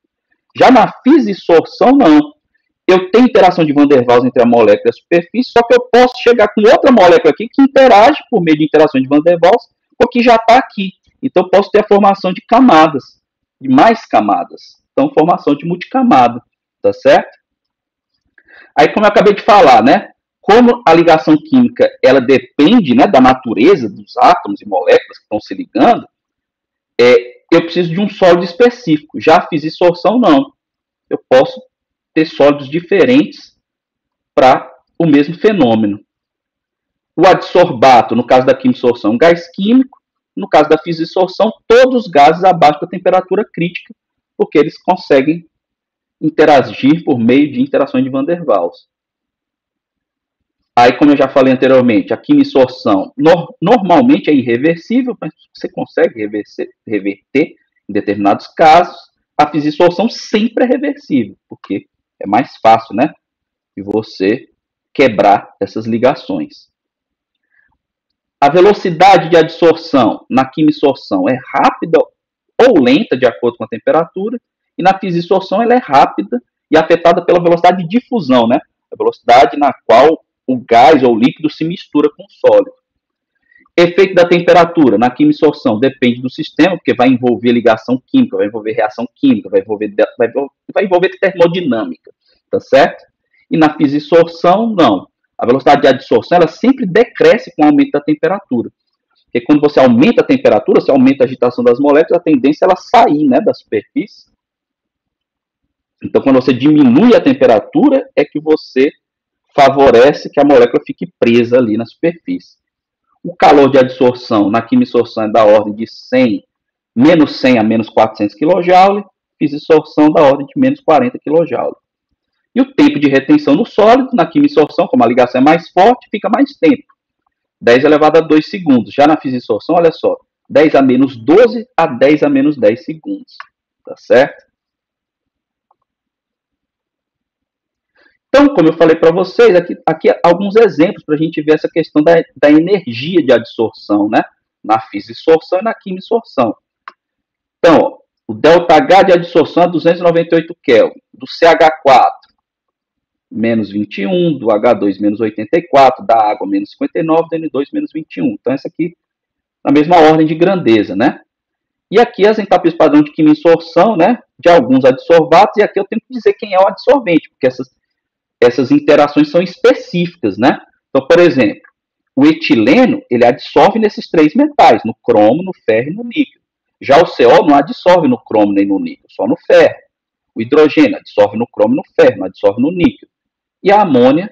Já na fisisorção, não. Eu tenho interação de Van der Waals entre a molécula e a superfície, só que eu posso chegar com outra molécula aqui que interage por meio de interação de Van der Waals com o que já está aqui. Então, eu posso ter a formação de camadas, de mais camadas. Então, formação de multicamada, tá certo? Aí, como eu acabei de falar, né? Como a ligação química ela depende, né, da natureza dos átomos e moléculas que estão se ligando, eu preciso de um sólido específico. Já a fisisorção, não. Eu posso ter sólidos diferentes para o mesmo fenômeno. O adsorbato, no caso da quimisorção, um gás químico. No caso da fisisorção, todos os gases abaixo da temperatura crítica, porque eles conseguem interagir por meio de interações de Van der Waals. Aí, como eu já falei anteriormente, a quimisorção normalmente é irreversível, mas você consegue reverter em determinados casos. A fisisorção sempre é reversível, porque é mais fácil, né, de você quebrar essas ligações. A velocidade de adsorção na quimisorção é rápida ou lenta, de acordo com a temperatura, e na fisisorção ela é rápida e afetada pela velocidade de difusão, né? A velocidade na qual o gás ou o líquido se mistura com o sólido. Efeito da temperatura na quimisorção depende do sistema, porque vai envolver ligação química, vai envolver reação química, vai envolver termodinâmica, tá certo? E na fisisorção, não. A velocidade de adsorção ela sempre decresce com o aumento da temperatura. Porque quando você aumenta a temperatura, você aumenta a agitação das moléculas, a tendência é ela sair, né, da superfície. Então, quando você diminui a temperatura, é que você favorece que a molécula fique presa ali na superfície. O calor de adsorção na quimisorção é da ordem de 100, menos 100 a menos 400 kJ, fisisorção da ordem de menos 40 kJ. E o tempo de retenção no sólido, na quimisorção, como a ligação é mais forte, fica mais tempo. 10 elevado a 2 segundos. Já na fisisorção, olha só, 10 a menos 12 a 10 a menos 10 segundos. Tá certo? Então, como eu falei para vocês, aqui alguns exemplos para a gente ver essa questão da energia de adsorção, né? Na fisisorção e na quimisorção. Então, ó, o ΔH de adsorção é 298 Kelvin, do CH4 menos 21, do H2 menos 84, da água menos 59, do N2 menos 21. Então, essa aqui na mesma ordem de grandeza, né? E aqui as entalpias padrão de quimisorção, né? De alguns adsorbatos, e aqui eu tenho que dizer quem é o adsorvente, porque essas interações são específicas, né? Então, por exemplo, o etileno, ele adsorve nesses três metais, no cromo, no ferro e no níquel. Já o CO não adsorve no cromo nem no níquel, só no ferro. O hidrogênio adsorve no cromo e no ferro, não adsorve no níquel. E a amônia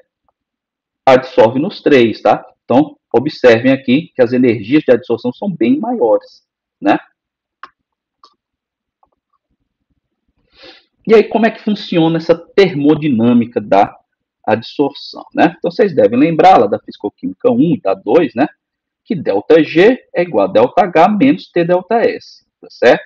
adsorve nos três, tá? Então, observem aqui que as energias de adsorção são bem maiores, né? E aí, como é que funciona essa termodinâmica da adsorção, né? Então, vocês devem lembrar lá da Fisicoquímica 1 e da 2, né? Que ΔG é igual a ΔH menos TΔS, tá certo?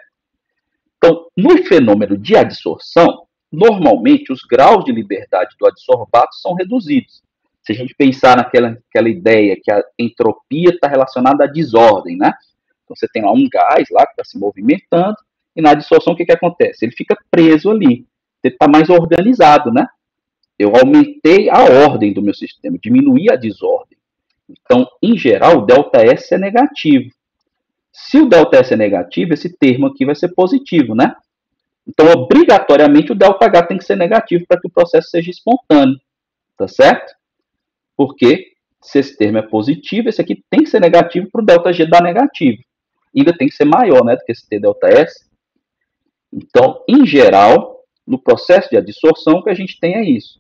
Então, no fenômeno de adsorção, normalmente os graus de liberdade do adsorbato são reduzidos. Se a gente pensar naquela ideia que a entropia está relacionada à desordem, né? Então, você tem lá um gás lá que está se movimentando, e na adsorção o que acontece? Ele fica preso ali, ele está mais organizado, né? Eu aumentei a ordem do meu sistema, diminuí a desordem. Então, em geral, o ΔS é negativo. Se o ΔS é negativo, esse termo aqui vai ser positivo, né? Então, obrigatoriamente, o ΔH tem que ser negativo para que o processo seja espontâneo, tá certo? Porque se esse termo é positivo, esse aqui tem que ser negativo para o ΔG dar negativo. Ainda tem que ser maior, né, do que esse TΔS. Então, em geral, no processo de adsorção, o que a gente tem é isso.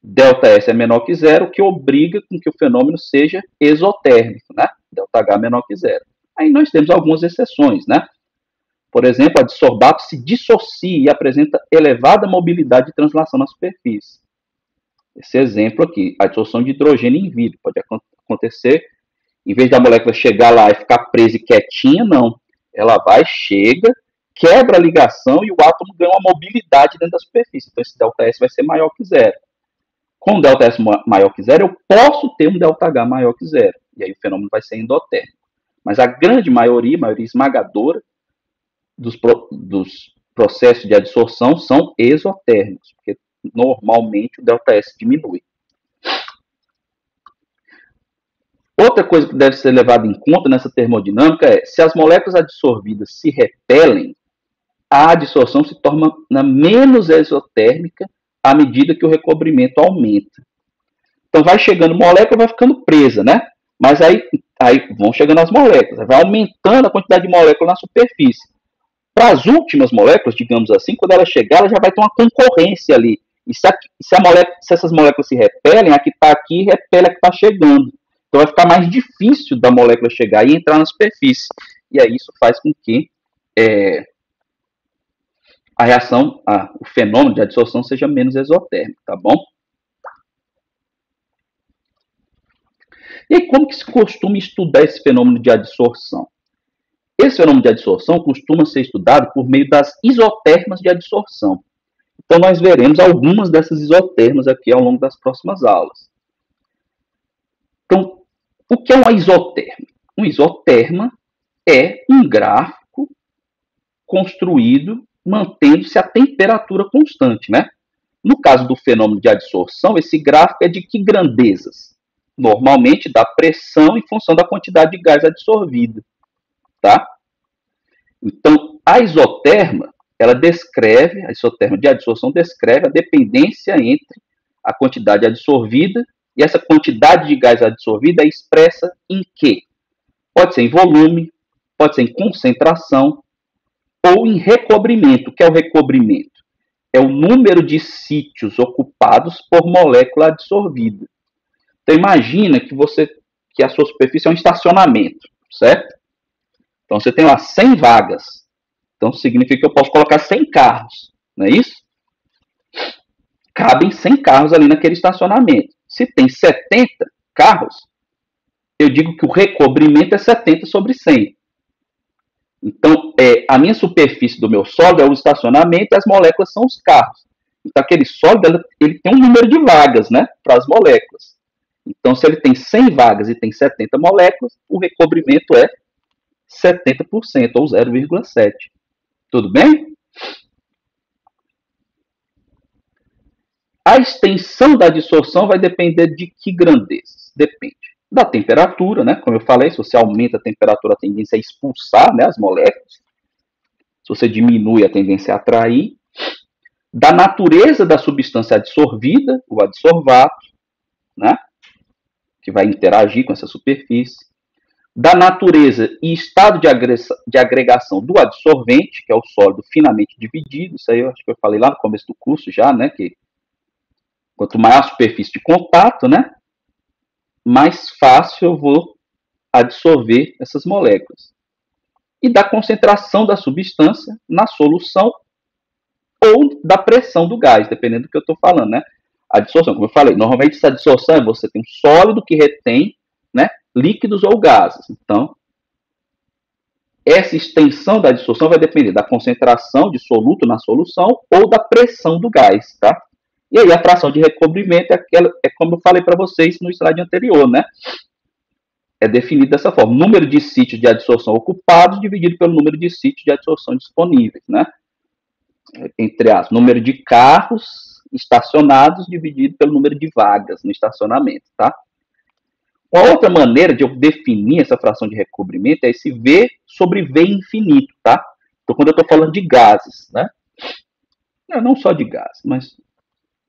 ΔS é menor que zero, o que obriga com que o fenômeno seja exotérmico, né? ΔH menor que zero. Aí nós temos algumas exceções, né? Por exemplo, a adsorbato se dissocia e apresenta elevada mobilidade de translação na superfície. Esse exemplo aqui, a dissolução de hidrogênio in vitro, pode acontecer, em vez da molécula chegar lá e ficar presa e quietinha, não. Ela vai, chega, quebra a ligação e o átomo ganha uma mobilidade dentro da superfície. Então, esse ΔS vai ser maior que zero. Com ΔS maior que zero, eu posso ter um ΔH maior que zero. E aí o fenômeno vai ser endotérmico. Mas a grande maioria esmagadora, dos processos de adsorção são exotérmicos, porque normalmente o ΔS diminui. Outra coisa que deve ser levada em conta nessa termodinâmica é se as moléculas adsorvidas se repelem, a adsorção se torna menos exotérmica à medida que o recobrimento aumenta. Então vai chegando molécula, vai ficando presa, né? Mas aí vão chegando as moléculas, vai aumentando a quantidade de moléculas na superfície. Para as últimas moléculas, digamos assim, quando ela chegar, ela já vai ter uma concorrência ali. E se essas moléculas se repelem, a que está aqui repele a que está chegando. Então vai ficar mais difícil da molécula chegar e entrar na superfície. E aí isso faz com que a reação, o fenômeno de adsorção seja menos exotérmico, tá bom? E aí, como que se costuma estudar esse fenômeno de adsorção? Esse fenômeno de adsorção costuma ser estudado por meio das isotermas de adsorção. Então, nós veremos algumas dessas isotermas aqui ao longo das próximas aulas. Então, o que é uma isoterma? Um isoterma é um gráfico construído mantendo-se a temperatura constante, né? No caso do fenômeno de adsorção, esse gráfico é de que grandezas? Normalmente da pressão em função da quantidade de gás adsorvida, tá? Então, a isoterma, a isoterma de adsorção descreve a dependência entre a quantidade adsorvida e essa quantidade de gás adsorvida é expressa em quê? Pode ser em volume, pode ser em concentração ou em recobrimento. O que é o recobrimento? É o número de sítios ocupados por molécula adsorvida. Então, imagina que a sua superfície é um estacionamento, certo? Então, você tem lá 100 vagas. Então, significa que eu posso colocar 100 carros, não é isso? Cabem 100 carros ali naquele estacionamento. Se tem 70 carros, eu digo que o recobrimento é 70 sobre 100. Então, a minha superfície do meu sólido é o estacionamento e as moléculas são os carros. Então, aquele sólido ele tem um número de vagas, né, para as moléculas. Então, se ele tem 100 vagas e tem 70 moléculas, o recobrimento é 70%, ou 0,7%. Tudo bem? A extensão da adsorção vai depender de que grandezas? Depende da temperatura, né? Como eu falei, se você aumenta a temperatura, a tendência é expulsar, né, as moléculas. Se você diminui, a tendência é atrair. Da natureza da substância adsorvida, o adsorvato, né, que vai interagir com essa superfície. Da natureza e estado de agregação do adsorvente, que é o sólido finamente dividido. Isso aí eu acho que eu falei lá no começo do curso já, né, que quanto maior a superfície de contato, né, mais fácil eu vou adsorver essas moléculas. E da concentração da substância na solução ou da pressão do gás, dependendo do que eu estou falando, né? A dissorção, como eu falei, normalmente essa dissorção é você tem um sólido que retém, né, líquidos ou gases. Então, essa extensão da dissorção vai depender da concentração de soluto na solução ou da pressão do gás, tá? E aí a fração de recobrimento é como eu falei para vocês no slide anterior, né? É definido dessa forma. O número de sítios de adsorção ocupados dividido pelo número de sítios de adsorção disponíveis, né? Entre as número de carros estacionados dividido pelo número de vagas no estacionamento, tá? Uma outra maneira de eu definir essa fração de recobrimento é esse V sobre V infinito, tá? Então, quando eu estou falando de gases, né? Não só de gases, mas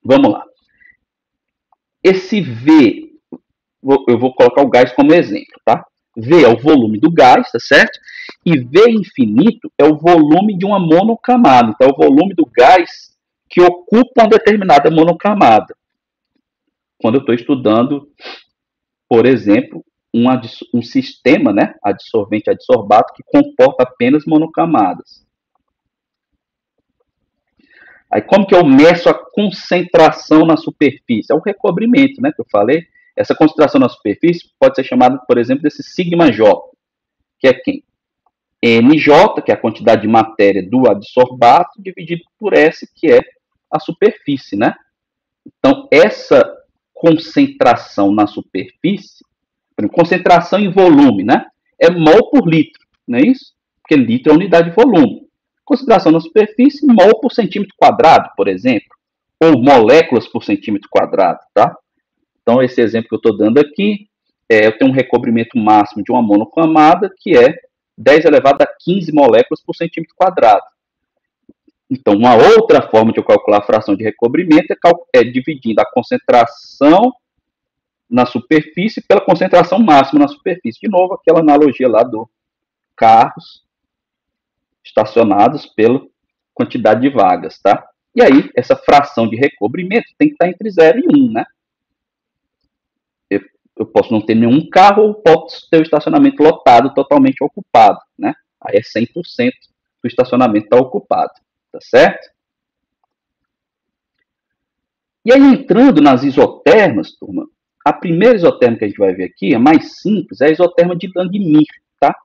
vamos lá. Esse V, eu vou colocar o gás como exemplo, tá? V é o volume do gás, tá certo? E V infinito é o volume de uma monocamada. Então, é o volume do gás que ocupa uma determinada monocamada. Quando eu estou estudando, por exemplo, um sistema, né, adsorvente-adsorbato, que comporta apenas monocamadas. Aí, como que eu meço a concentração na superfície? É o recobrimento, né, que eu falei. Essa concentração na superfície pode ser chamada, por exemplo, desse sigma J, que é quem? MJ, que é a quantidade de matéria do adsorbato, dividido por S, que é a superfície, né? Então, essa concentração na superfície, concentração em volume, né? É mol por litro, não é isso? Porque litro é unidade de volume. Concentração na superfície, mol por centímetro quadrado, por exemplo, ou moléculas por centímetro quadrado, tá? Então, esse exemplo que eu estou dando aqui, eu tenho um recobrimento máximo de uma monocamada, que é 10 elevado a 15 moléculas por centímetro quadrado. Então, uma outra forma de eu calcular a fração de recobrimento é dividindo a concentração na superfície pela concentração máxima na superfície. De novo, aquela analogia lá do carros estacionados pela quantidade de vagas, tá? E aí, essa fração de recobrimento tem que estar entre 0 e 1, né? Eu posso não ter nenhum carro ou posso ter o estacionamento lotado, totalmente ocupado, né? Aí é 100% do estacionamento está ocupado, tá certo? E aí, entrando nas isotermas, turma, a primeira isoterma que a gente vai ver aqui, a mais simples, é a isoterma de Langmuir, tá?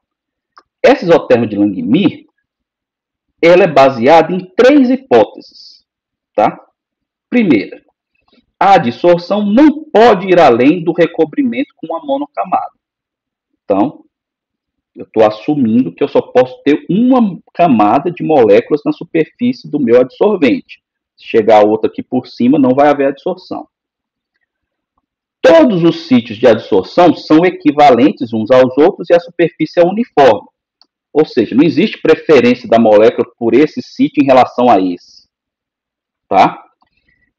Essa isoterma de Langmuir, ela é baseada em 3 hipóteses, tá? Primeira, a adsorção não pode ir além do recobrimento com uma monocamada. Então, eu estou assumindo que eu só posso ter uma camada de moléculas na superfície do meu adsorvente. Se chegar outra aqui por cima, não vai haver adsorção. Todos os sítios de adsorção são equivalentes uns aos outros e a superfície é uniforme. Ou seja, não existe preferência da molécula por esse sítio em relação a esse. Tá?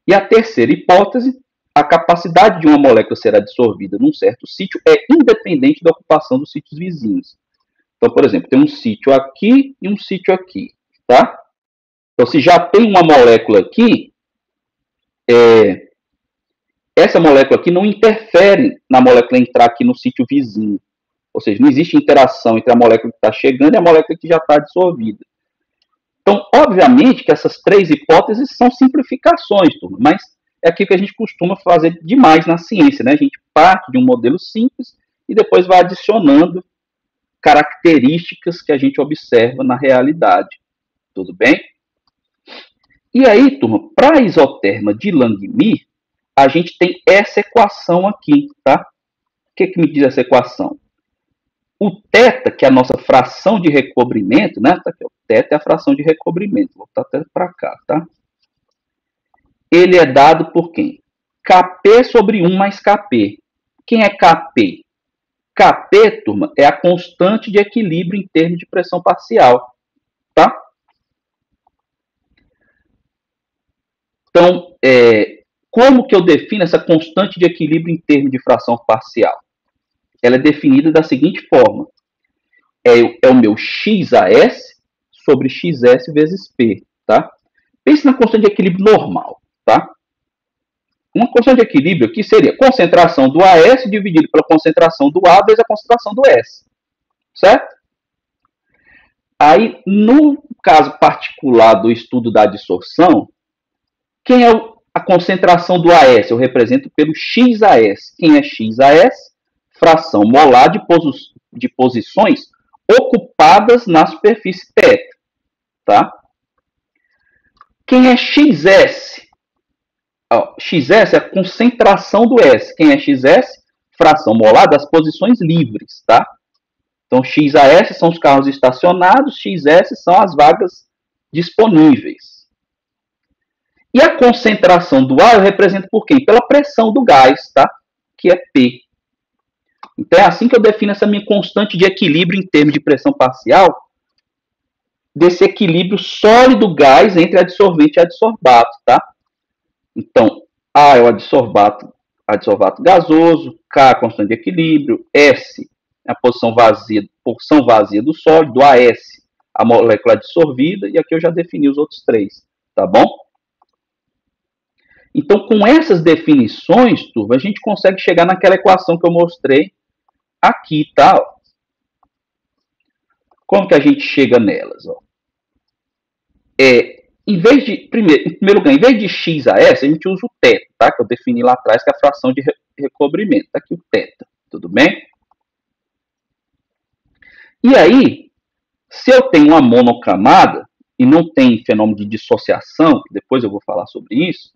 E a terceira hipótese, a capacidade de uma molécula ser absorvida num certo sítio é independente da ocupação dos sítios vizinhos. Então, por exemplo, tem um sítio aqui e um sítio aqui. Tá? Então, se já tem uma molécula aqui, essa molécula aqui não interfere na molécula entrar aqui no sítio vizinho. Ou seja, não existe interação entre a molécula que está chegando e a molécula que já está dissolvida. Então, obviamente que essas 3 hipóteses são simplificações, turma, mas é aquilo que a gente costuma fazer demais na ciência, né? A gente parte de um modelo simples e depois vai adicionando características que a gente observa na realidade. Tudo bem? E aí, turma, para a isoterma de Langmuir, a gente tem essa equação aqui, tá? O que me diz essa equação? O θ, que é a nossa fração de recobrimento, né? Tá aqui, o θ é a fração de recobrimento. Vou botar até para cá, tá? Ele é dado por quem? Kp sobre 1 mais Kp. Quem é Kp? Kp, turma, é a constante de equilíbrio em termos de pressão parcial, tá? Então, como que eu defino essa constante de equilíbrio em termos de fração parcial? Ela é definida da seguinte forma. É o meu XAS sobre XS vezes P, tá? Pense na constante de equilíbrio normal, tá? Uma constante de equilíbrio aqui seria a concentração do AS dividido pela concentração do A vezes a concentração do S, certo? Aí, no caso particular do estudo da adsorção, quem é a concentração do AS? Eu represento pelo XAS. Quem é XAS? Fração molar de posições ocupadas na superfície θ. Tá? Quem é XS? XS é a concentração do S. Quem é XS? Fração molar das posições livres. Tá? Então, XAS são os carros estacionados, XS são as vagas disponíveis. E a concentração do ar eu represento por quê? Pela pressão do gás, tá? Que é P. Então é assim que eu defino essa minha constante de equilíbrio em termos de pressão parcial, desse equilíbrio sólido-gás entre adsorvente e adsorbato, tá? Então, A é o adsorbato gasoso, K a constante de equilíbrio, S é a porção vazia do sólido, AS a molécula dissolvida, e aqui eu já defini os outros três, tá bom? Então, com essas definições, turma, a gente consegue chegar naquela equação que eu mostrei aqui, tá? Como que a gente chega nelas? Ó? Em primeiro lugar, em vez de x a s, a gente usa o θ, tá? Que eu defini lá atrás, que é a fração de recobrimento. Tá aqui o θ, tudo bem? E aí, se eu tenho uma monocamada e não tem fenômeno de dissociação, que depois eu vou falar sobre isso,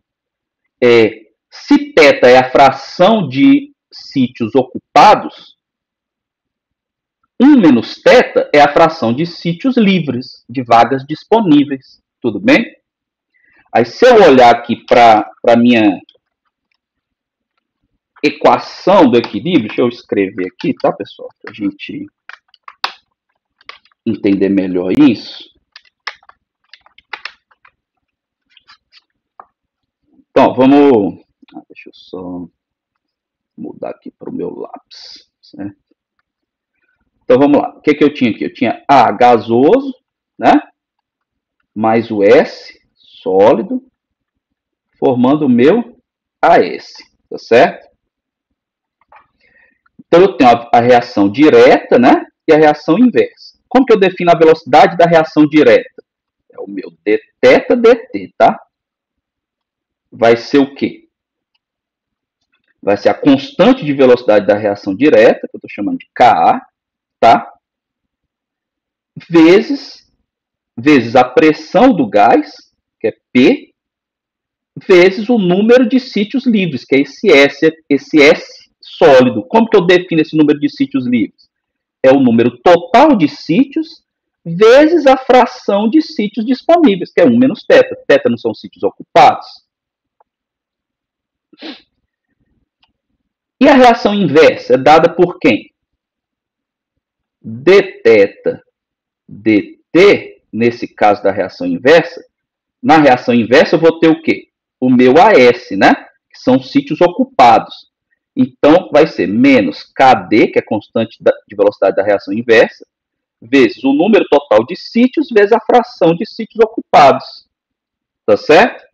se θ é a fração de sítios ocupados, 1 menos θ é a fração de sítios livres, de vagas disponíveis. Tudo bem? Aí, se eu olhar aqui para a minha equação do equilíbrio, deixa eu escrever aqui, tá, pessoal? Para a gente entender melhor isso. Então, vamos... deixa eu só mudar aqui para o meu lápis, certo? Então, vamos lá. O que eu tinha aqui? Eu tinha A gasoso, né? Mais o S sólido, formando o meu AS, tá certo? Então, eu tenho a reação direta, né? E a reação inversa. Como que eu defino a velocidade da reação direta? É o meu dθ dt, tá? Vai ser o quê? Vai ser a constante de velocidade da reação direta, que eu estou chamando de Ka, tá? Vezes a pressão do gás, que é P, vezes o número de sítios livres, que é esse S sólido. Como que eu defino esse número de sítios livres? É o número total de sítios vezes a fração de sítios disponíveis, que é 1 menos θ. Θ não são sítios ocupados. E a reação inversa é dada por quem? dθ dt, nesse caso da reação inversa, na reação inversa eu vou ter o quê? O meu AS, né? Que são sítios ocupados. Então, vai ser menos KD, que é a constante de velocidade da reação inversa, vezes o número total de sítios, vezes a fração de sítios ocupados. Tá certo?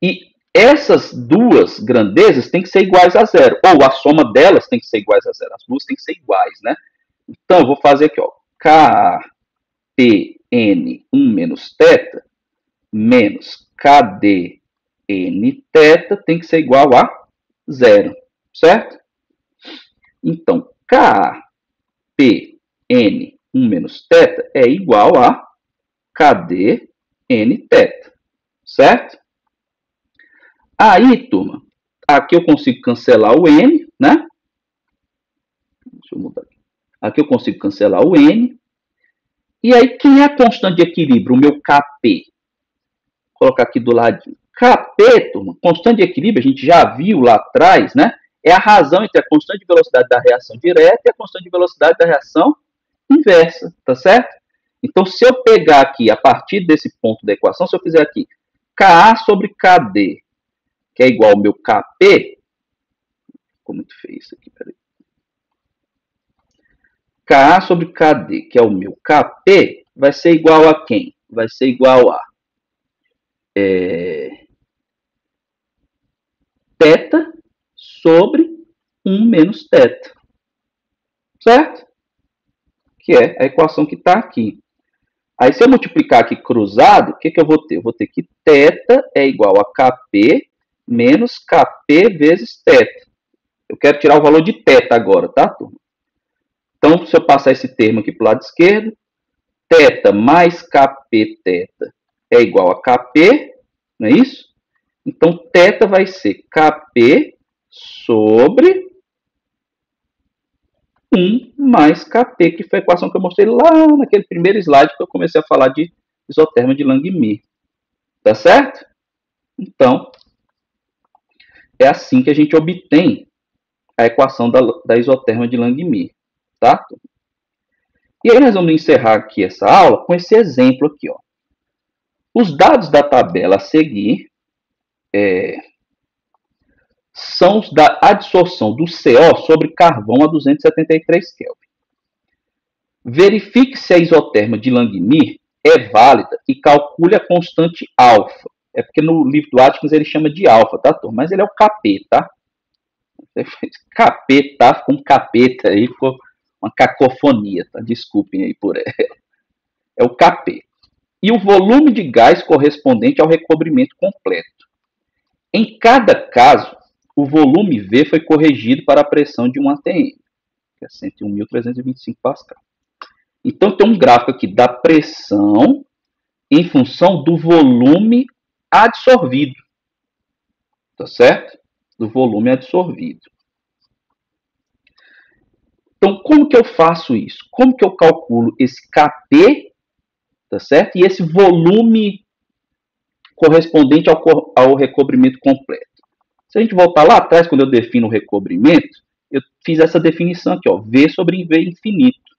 E essas duas grandezas têm que ser iguais a zero. Ou a soma delas tem que ser iguais a zero. As duas têm que ser iguais, né? Então, eu vou fazer aqui, ó. KPN 1 menos θ menos KDN θ tem que ser igual a zero, certo? Então, KPN 1 menos θ é igual a KDN θ, certo? Aí, turma, aqui eu consigo cancelar o N, né? Deixa eu mudar aqui. Aqui eu consigo cancelar o N. E aí, quem é a constante de equilíbrio? O meu Kp. Vou colocar aqui do ladinho. Kp, turma, constante de equilíbrio, a gente já viu lá atrás, né? É a razão entre a constante de velocidade da reação direta e a constante de velocidade da reação inversa, tá certo? Então, se eu pegar aqui, a partir desse ponto da equação, se eu fizer aqui Ka sobre Kd, que é igual ao meu Kp, ficou muito feio isso aqui, peraí. Ka sobre Kd, que é o meu Kp, vai ser igual a quem? Vai ser igual a θ sobre 1 menos θ. Certo? Que é a equação que está aqui. Aí, se eu multiplicar aqui cruzado, o que eu vou ter? Eu vou ter que θ é igual a Kp menos Kp vezes θ. Eu quero tirar o valor de θ agora, tá, turma? Então, se eu passar esse termo aqui para o lado esquerdo, θ mais Kp θ é igual a Kp, não é isso? Então, θ vai ser Kp sobre 1 mais Kp, que foi a equação que eu mostrei lá naquele primeiro slide que eu comecei a falar de isoterma de Langmuir. Tá certo? Então, é assim que a gente obtém a equação da isoterma de Langmuir, tá? E aí nós vamos encerrar aqui essa aula com esse exemplo aqui, ó. Os dados da tabela a seguir são os da adsorção do CO sobre carvão a 273 Kelvin. Verifique se a isoterma de Langmuir é válida e calcule a constante alfa. É porque no livro do Atkins ele chama de alfa, tá, turma? Mas ele é o Kp, tá? Kp, tá? Ficou um capeta aí, ficou uma cacofonia, tá? Desculpem aí por ela. É o Kp. E o volume de gás correspondente ao recobrimento completo. Em cada caso, o volume V foi corrigido para a pressão de um ATM, que é 101.325 pascal. Então, tem um gráfico aqui da pressão em função do volume adsorvido, tá certo? Do volume adsorvido. Então, como que eu faço isso? Como que eu calculo esse Kp, tá certo? E esse volume correspondente ao recobrimento completo. Se a gente voltar lá atrás, quando eu defino o recobrimento, eu fiz essa definição aqui, ó, V sobre V infinito,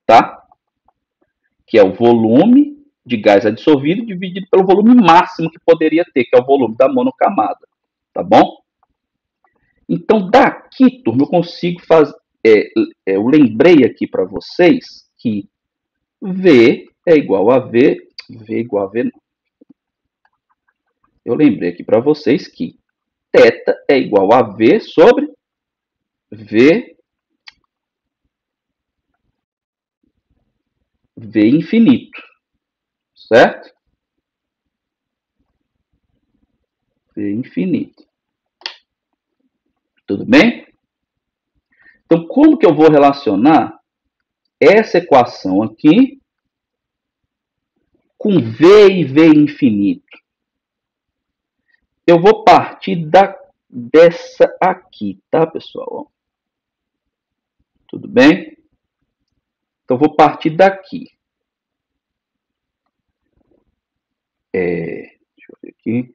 tá? Que é o volume de gás adsorvido dividido pelo volume máximo que poderia ter, que é o volume da monocamada, tá bom? Então, daqui, turma, eu consigo fazer... eu lembrei aqui para vocês que V é igual a V... V é igual a V, não. Eu lembrei aqui para vocês que θ é igual a V sobre V infinito, certo? V infinito. Tudo bem? Então, como que eu vou relacionar essa equação aqui com V e V infinito? Eu vou partir dessa aqui, tá, pessoal? Tudo bem? Então, eu vou partir daqui. Deixa eu ver aqui.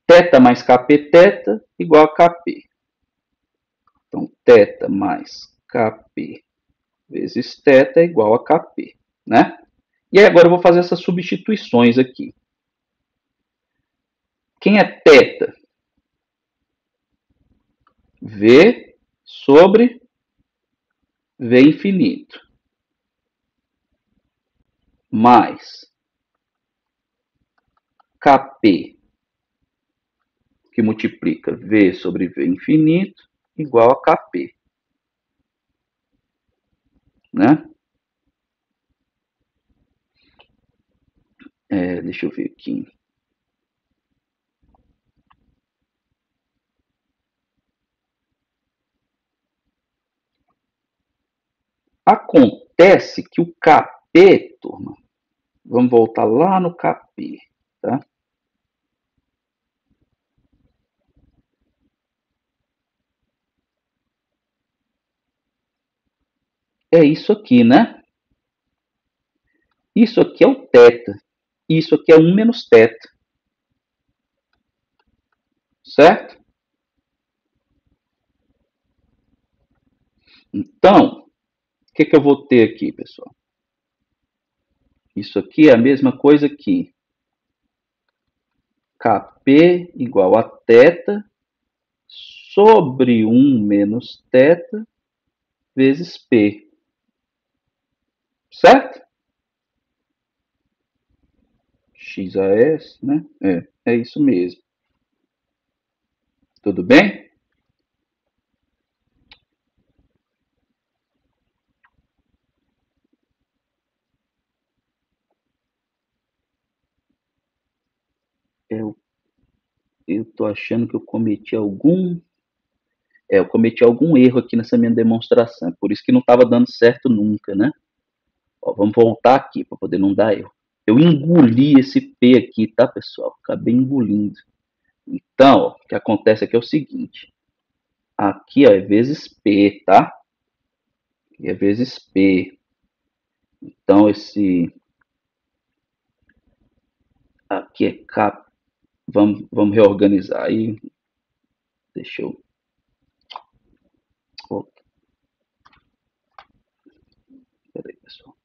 Θ mais Kp θ igual a Kp. Então, θ mais Kp vezes θ é igual a Kp, né? E aí agora eu vou fazer essas substituições aqui. Quem é θ? V sobre V infinito. Mais Kp, que multiplica V sobre V infinito, igual a Kp. Né? Deixa eu ver aqui. Acontece que o Kp, turma, vamos voltar lá no Kp, tá? É isso aqui, né? Isso aqui é o θ. Isso aqui é 1 menos θ. Certo? Então, o que eu vou ter aqui, pessoal? Isso aqui é a mesma coisa que Kp igual a θ sobre 1 menos θ vezes P. Certo? XAS, né? É isso mesmo. Tudo bem? Eu estou achando que eu cometi algum erro aqui nessa minha demonstração. Por isso que não estava dando certo nunca, né? Ó, vamos voltar aqui para poder não dar erro. Eu engoli esse P aqui, tá, pessoal? Acabei engolindo. Então, ó, o que acontece aqui é o seguinte. Aqui ó, é vezes P, tá? Aqui é vezes P. Então, esse... Aqui é Kp Vamos reorganizar aí. Deixa eu... Peraí, pessoal.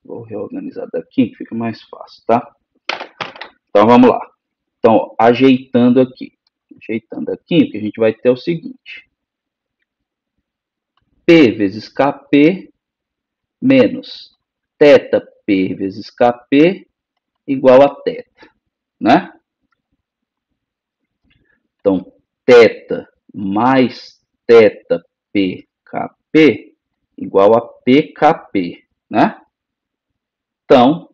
Vou reorganizar daqui, que fica mais fácil, tá? Então, vamos lá. Então, ajeitando aqui. Ajeitando aqui, o que a gente vai ter é o seguinte. P vezes KP menos θP vezes KP igual a θ, né? Então, θ mais θPKP igual a PKP, né? Então,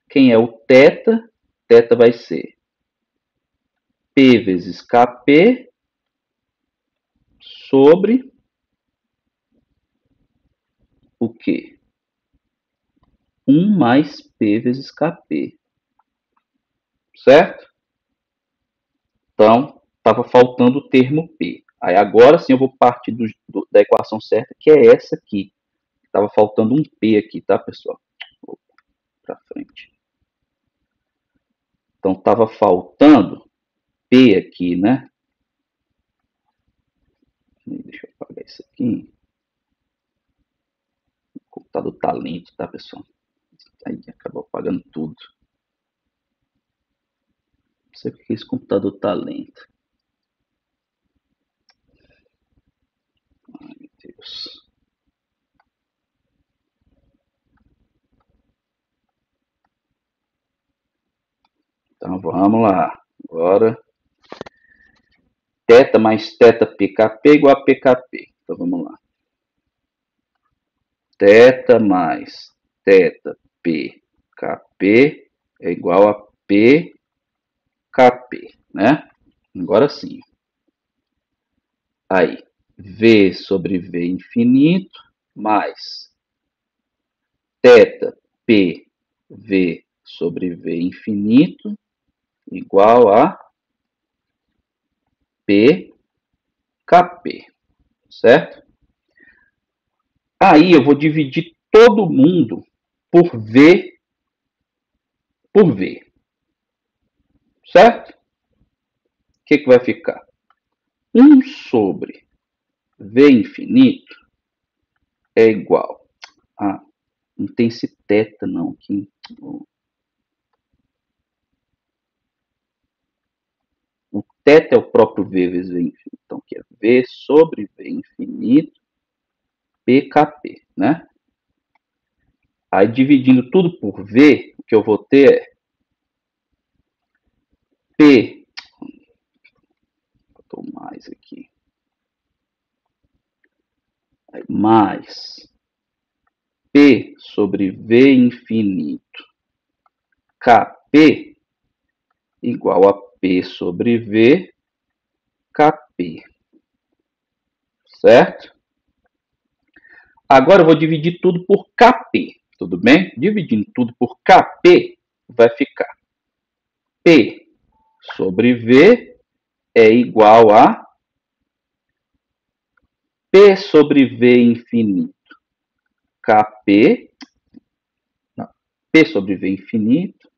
quem é o θ? Θ vai ser P vezes KP sobre o quê? 1 mais P vezes KP. Certo? Então, estava faltando o termo P. Aí agora sim eu vou partir da equação certa, que é essa aqui. Estava faltando um P aqui, tá, pessoal? Para frente. Então, estava faltando P aqui, né? Deixa eu apagar isso aqui. O computador tá lento, tá, pessoal? Aí acabou apagando tudo. Não sei porque esse computador tá lento. Ai, meu Deus. Então, vamos lá. Agora, θ mais θPKP igual a PKP. Então, vamos lá. Θ mais θPKP é igual a PKP, né? Agora sim. Aí, V sobre V infinito mais θPV sobre V infinito igual a PKP, certo? Aí eu vou dividir todo mundo por V, certo? O que vai ficar? 1 sobre V infinito é igual a... Não tem esse θ não aqui. O θ é o próprio V vezes V infinito. Então, que é V sobre V infinito PKP, né? Aí, dividindo tudo por V, o que eu vou ter é P... Botou mais aqui. Aí, mais P sobre V infinito KP igual a P sobre V KP. Certo? Agora eu vou dividir tudo por KP. Tudo bem? Dividindo tudo por KP, vai ficar P sobre V é igual a P sobre V infinito KP, não, P sobre V infinito,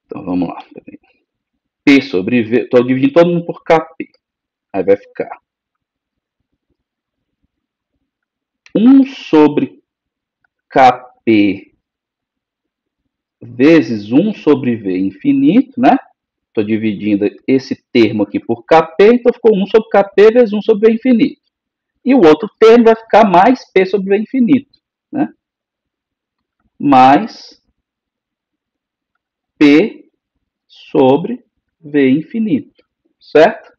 então vamos lá, P sobre V, estou dividindo todo mundo por KP, aí vai ficar 1 sobre KP vezes 1 sobre V infinito, né? Estou dividindo esse termo aqui por KP, então ficou 1 sobre KP vezes 1 sobre V infinito. E o outro termo vai ficar mais P sobre V infinito, né? Mais P sobre V infinito, certo?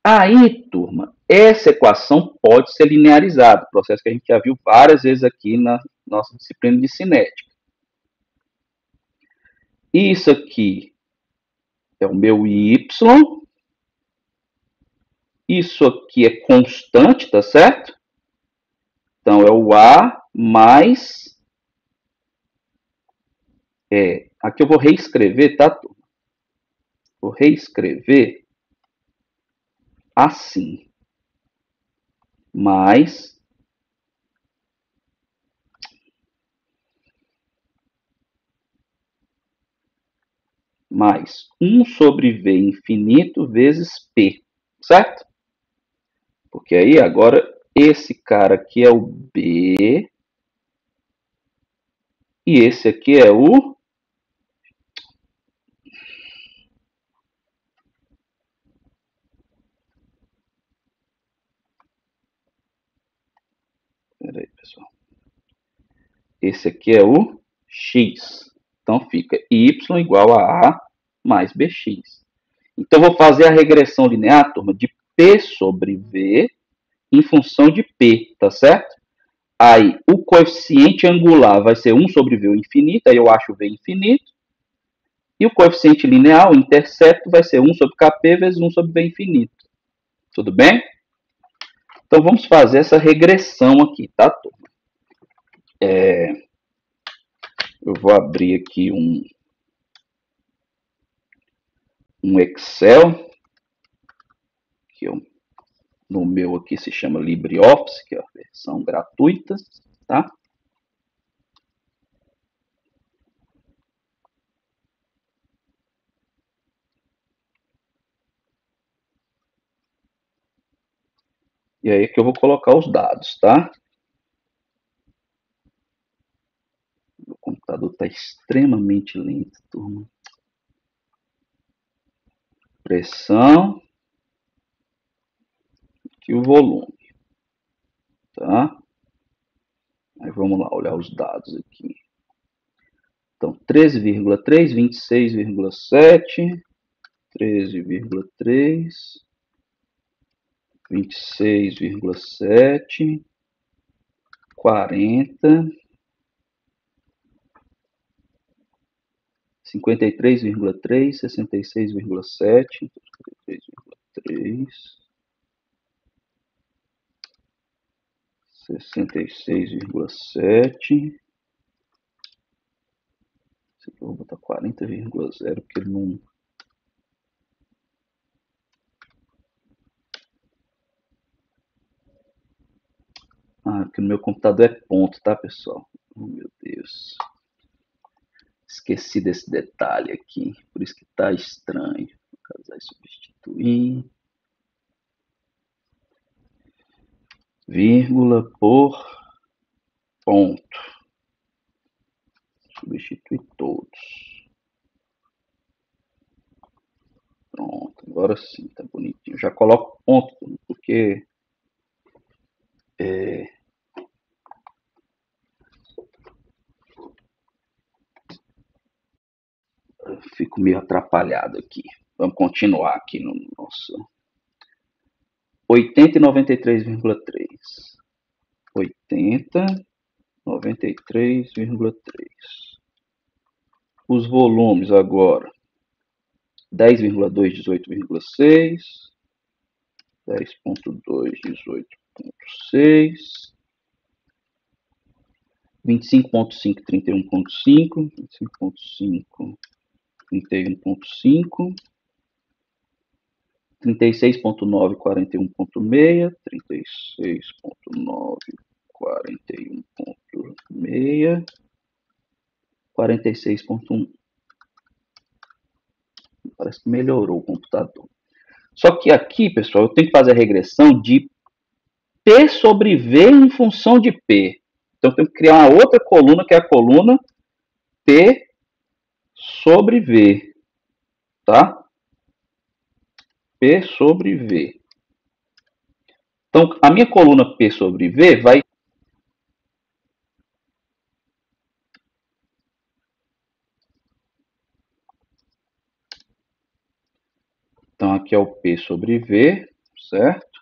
Aí, turma, essa equação pode ser linearizada, processo que a gente já viu várias vezes aqui na nossa disciplina de cinética. Isso aqui é o meu Y, Isso aqui é constante, tá certo? Então, é o A mais... aqui eu vou reescrever, tá? Vou reescrever assim. Mais mais 1 sobre V infinito vezes P, certo? Porque aí agora esse cara aqui é o B e esse aqui é o... Peraí, pessoal. Esse aqui é o X. Então fica Y igual a A mais BX. Então vou fazer a regressão linear, turma, de P sobre V em função de P, tá certo? Aí o coeficiente angular vai ser 1 sobre V infinito, aí eu acho V infinito. E o coeficiente linear, o intercepto, vai ser 1 sobre Kp vezes 1 sobre V infinito. Tudo bem? Então vamos fazer essa regressão aqui, tá, turma? Eu vou abrir aqui um Excel, que no meu aqui se chama LibreOffice, que é a versão gratuita, tá? E aí que eu vou colocar os dados, tá? O computador está extremamente lento, turma. Pressão e o volume, tá? Aí vamos lá, olhar os dados aqui. Então, 13,3, 26,7, 13,3, 26,7, 40, 53,3, 66,7, 53,3, 66,7. Eu vou botar 40,0 porque ele não... porque no meu computador é ponto, tá, pessoal? Oh, meu Deus. Esqueci desse detalhe aqui, por isso que tá estranho. Vou casar e substituir. Vírgula por ponto. Substitui todos. Pronto, agora sim, tá bonitinho. Já coloco ponto, porque eu fico meio atrapalhado aqui. Vamos continuar aqui no nosso 80 e 93,3. 80, 93,3. Os volumes agora: 10,2, 18,6, 10,2, 18,6, 25,5, 31,5, 25,5, 31,5, 36,9, 41,6, 36,9, 41,6, 46,1. Parece que melhorou o computador. Só que aqui, pessoal, eu tenho que fazer a regressão de P sobre V em função de P. Então, eu tenho que criar uma outra coluna, que é a coluna P sobre V. Tá? P sobre V. Então, a minha coluna P sobre V vai... Então, aqui é o P sobre V, certo?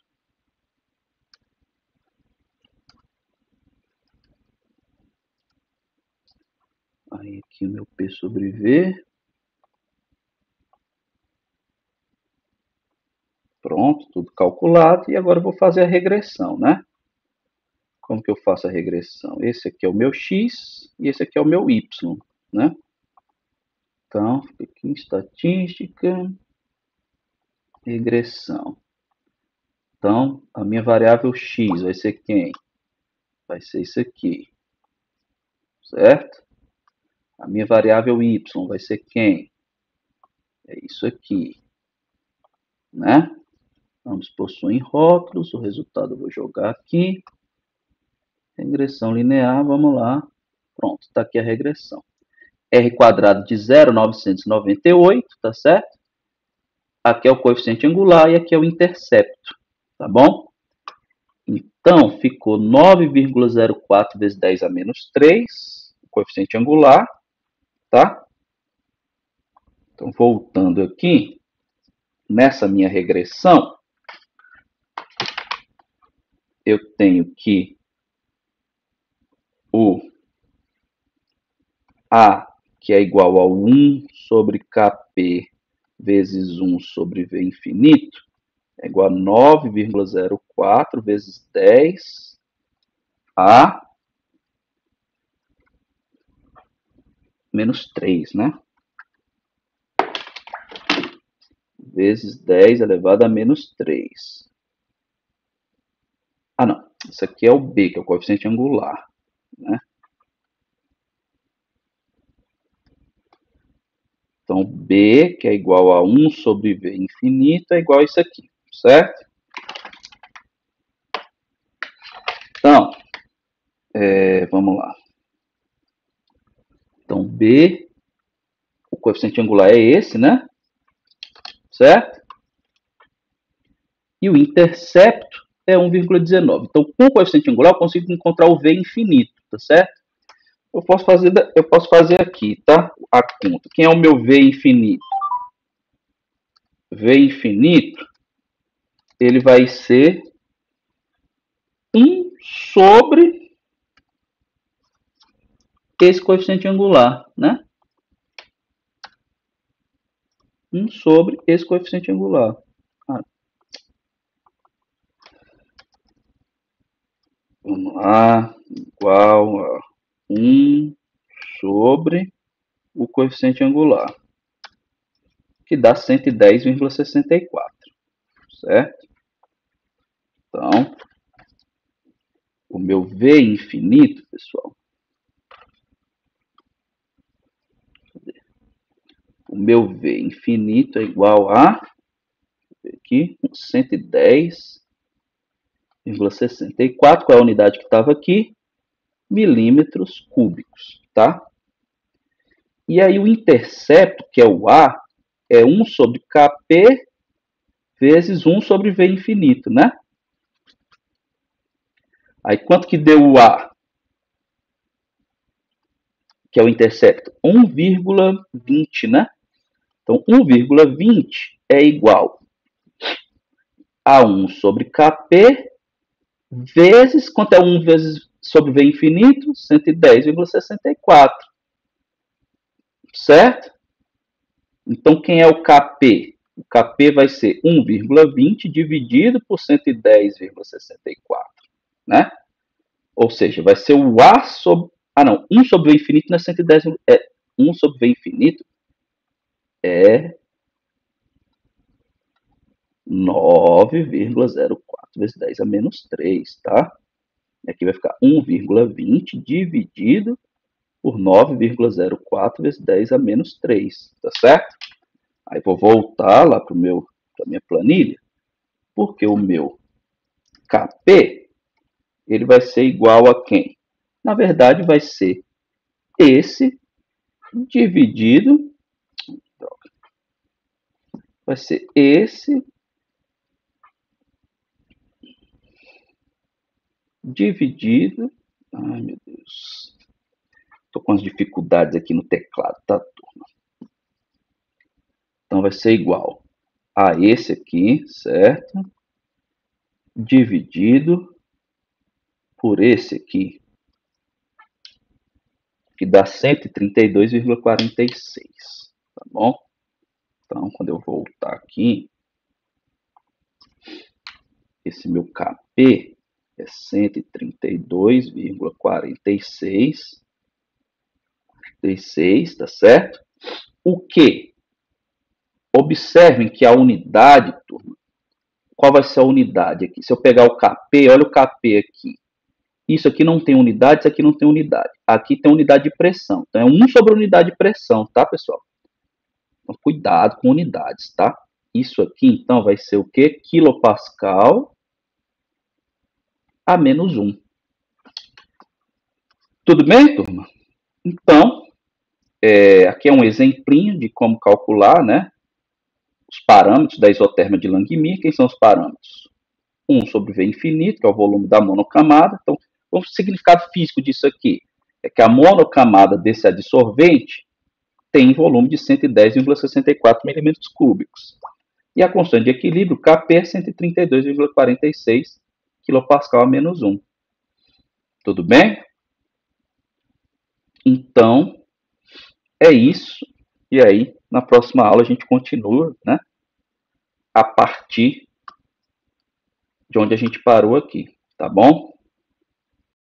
Aí, aqui o meu P sobre V. Pronto, tudo calculado. E agora eu vou fazer a regressão, né? Como que eu faço a regressão? Esse aqui é o meu x e esse aqui é o meu y, né? Então, fica aqui em estatística, regressão. Então, a minha variável x vai ser quem? Vai ser isso aqui, certo? A minha variável y vai ser quem? É isso aqui, né? Ambos possuem rótulos, o resultado eu vou jogar aqui. Regressão linear, vamos lá. Pronto, está aqui a regressão. R quadrado de 0,998, tá certo? Aqui é o coeficiente angular e aqui é o intercepto, tá bom? Então, ficou 9,04 vezes 10 a menos 3, o coeficiente angular, tá? Então, voltando aqui, nessa minha regressão, eu tenho que o A, que é igual a 1 sobre Kp vezes 1 sobre V infinito, é igual a 9,04 vezes 10 a menos 3, né? Vezes 10 elevado a menos 3. Ah, não. Isso aqui é o B, que é o coeficiente angular, né? Então, B, que é igual a 1 sobre V infinito, é igual a isso aqui, certo? Então, vamos lá. Então, B, o coeficiente angular é esse, né? Certo? E o intercepto é 1,19. Então, com o coeficiente angular, eu consigo encontrar o V infinito, tá certo? Eu posso fazer aqui, tá? A conta. Quem é o meu V infinito? V infinito, ele vai ser 1 sobre esse coeficiente angular, né? 1 sobre esse coeficiente angular. Ah, vamos lá, igual a 1 sobre o coeficiente angular, que dá 110,64, certo? Então, o meu V infinito, pessoal, o meu V infinito é igual a, aqui, 110,64, qual é a unidade que estava aqui? Milímetros cúbicos, tá? E aí o intercepto, que é o A, é 1 sobre Kp vezes 1 sobre V infinito, né? Aí quanto que deu o A, que é o intercepto? 1,20, né? Então 1,20 é igual a 1 sobre Kp vezes, quanto é 1 vezes sobre V infinito? 110,64, certo? Então, quem é o Kp? O Kp vai ser 1,20 dividido por 110,64, né? Ou seja, vai ser o A sobre... Ah, não. 1 sobre V infinito não é 110... 1 sobre V infinito é 9,04 vezes 10 a menos 3, tá? E aqui vai ficar 1,20 dividido por 9,04 vezes 10 a menos 3, tá certo? Aí vou voltar lá para a minha planilha, porque o meu Kp ele vai ser igual a quem? Na verdade, vai ser esse dividido, vai ser esse dividido, ai meu Deus, estou com as dificuldades aqui no teclado, tá, turma? Então vai ser igual a esse aqui, certo? Dividido por esse aqui, que dá 132,46, tá bom? Então, quando eu voltar aqui, esse meu Kp é 132,46, tá certo? O que? Observem que a unidade, turma, qual vai ser a unidade aqui? Se eu pegar o Kp, olha o Kp aqui. Isso aqui não tem unidade, isso aqui não tem unidade. Aqui tem unidade de pressão. Então, é 1 sobre a unidade de pressão, tá, pessoal? Então, cuidado com unidades, tá? Isso aqui, então, vai ser o quê? Quilopascal a menos 1. Tudo bem, turma? Então, aqui é um exemplinho de como calcular, né, os parâmetros da isoterma de Langmuir. Quem são os parâmetros? 1 sobre V infinito, que é o volume da monocamada. Então, o significado físico disso aqui é que a monocamada desse adsorvente tem volume de 110,64 milímetros cúbicos. E a constante de equilíbrio, Kp, é 132,46 kPa a menos 1. Tudo bem? Então, é isso. E aí, na próxima aula, a gente continua, né, a partir de onde a gente parou aqui, tá bom?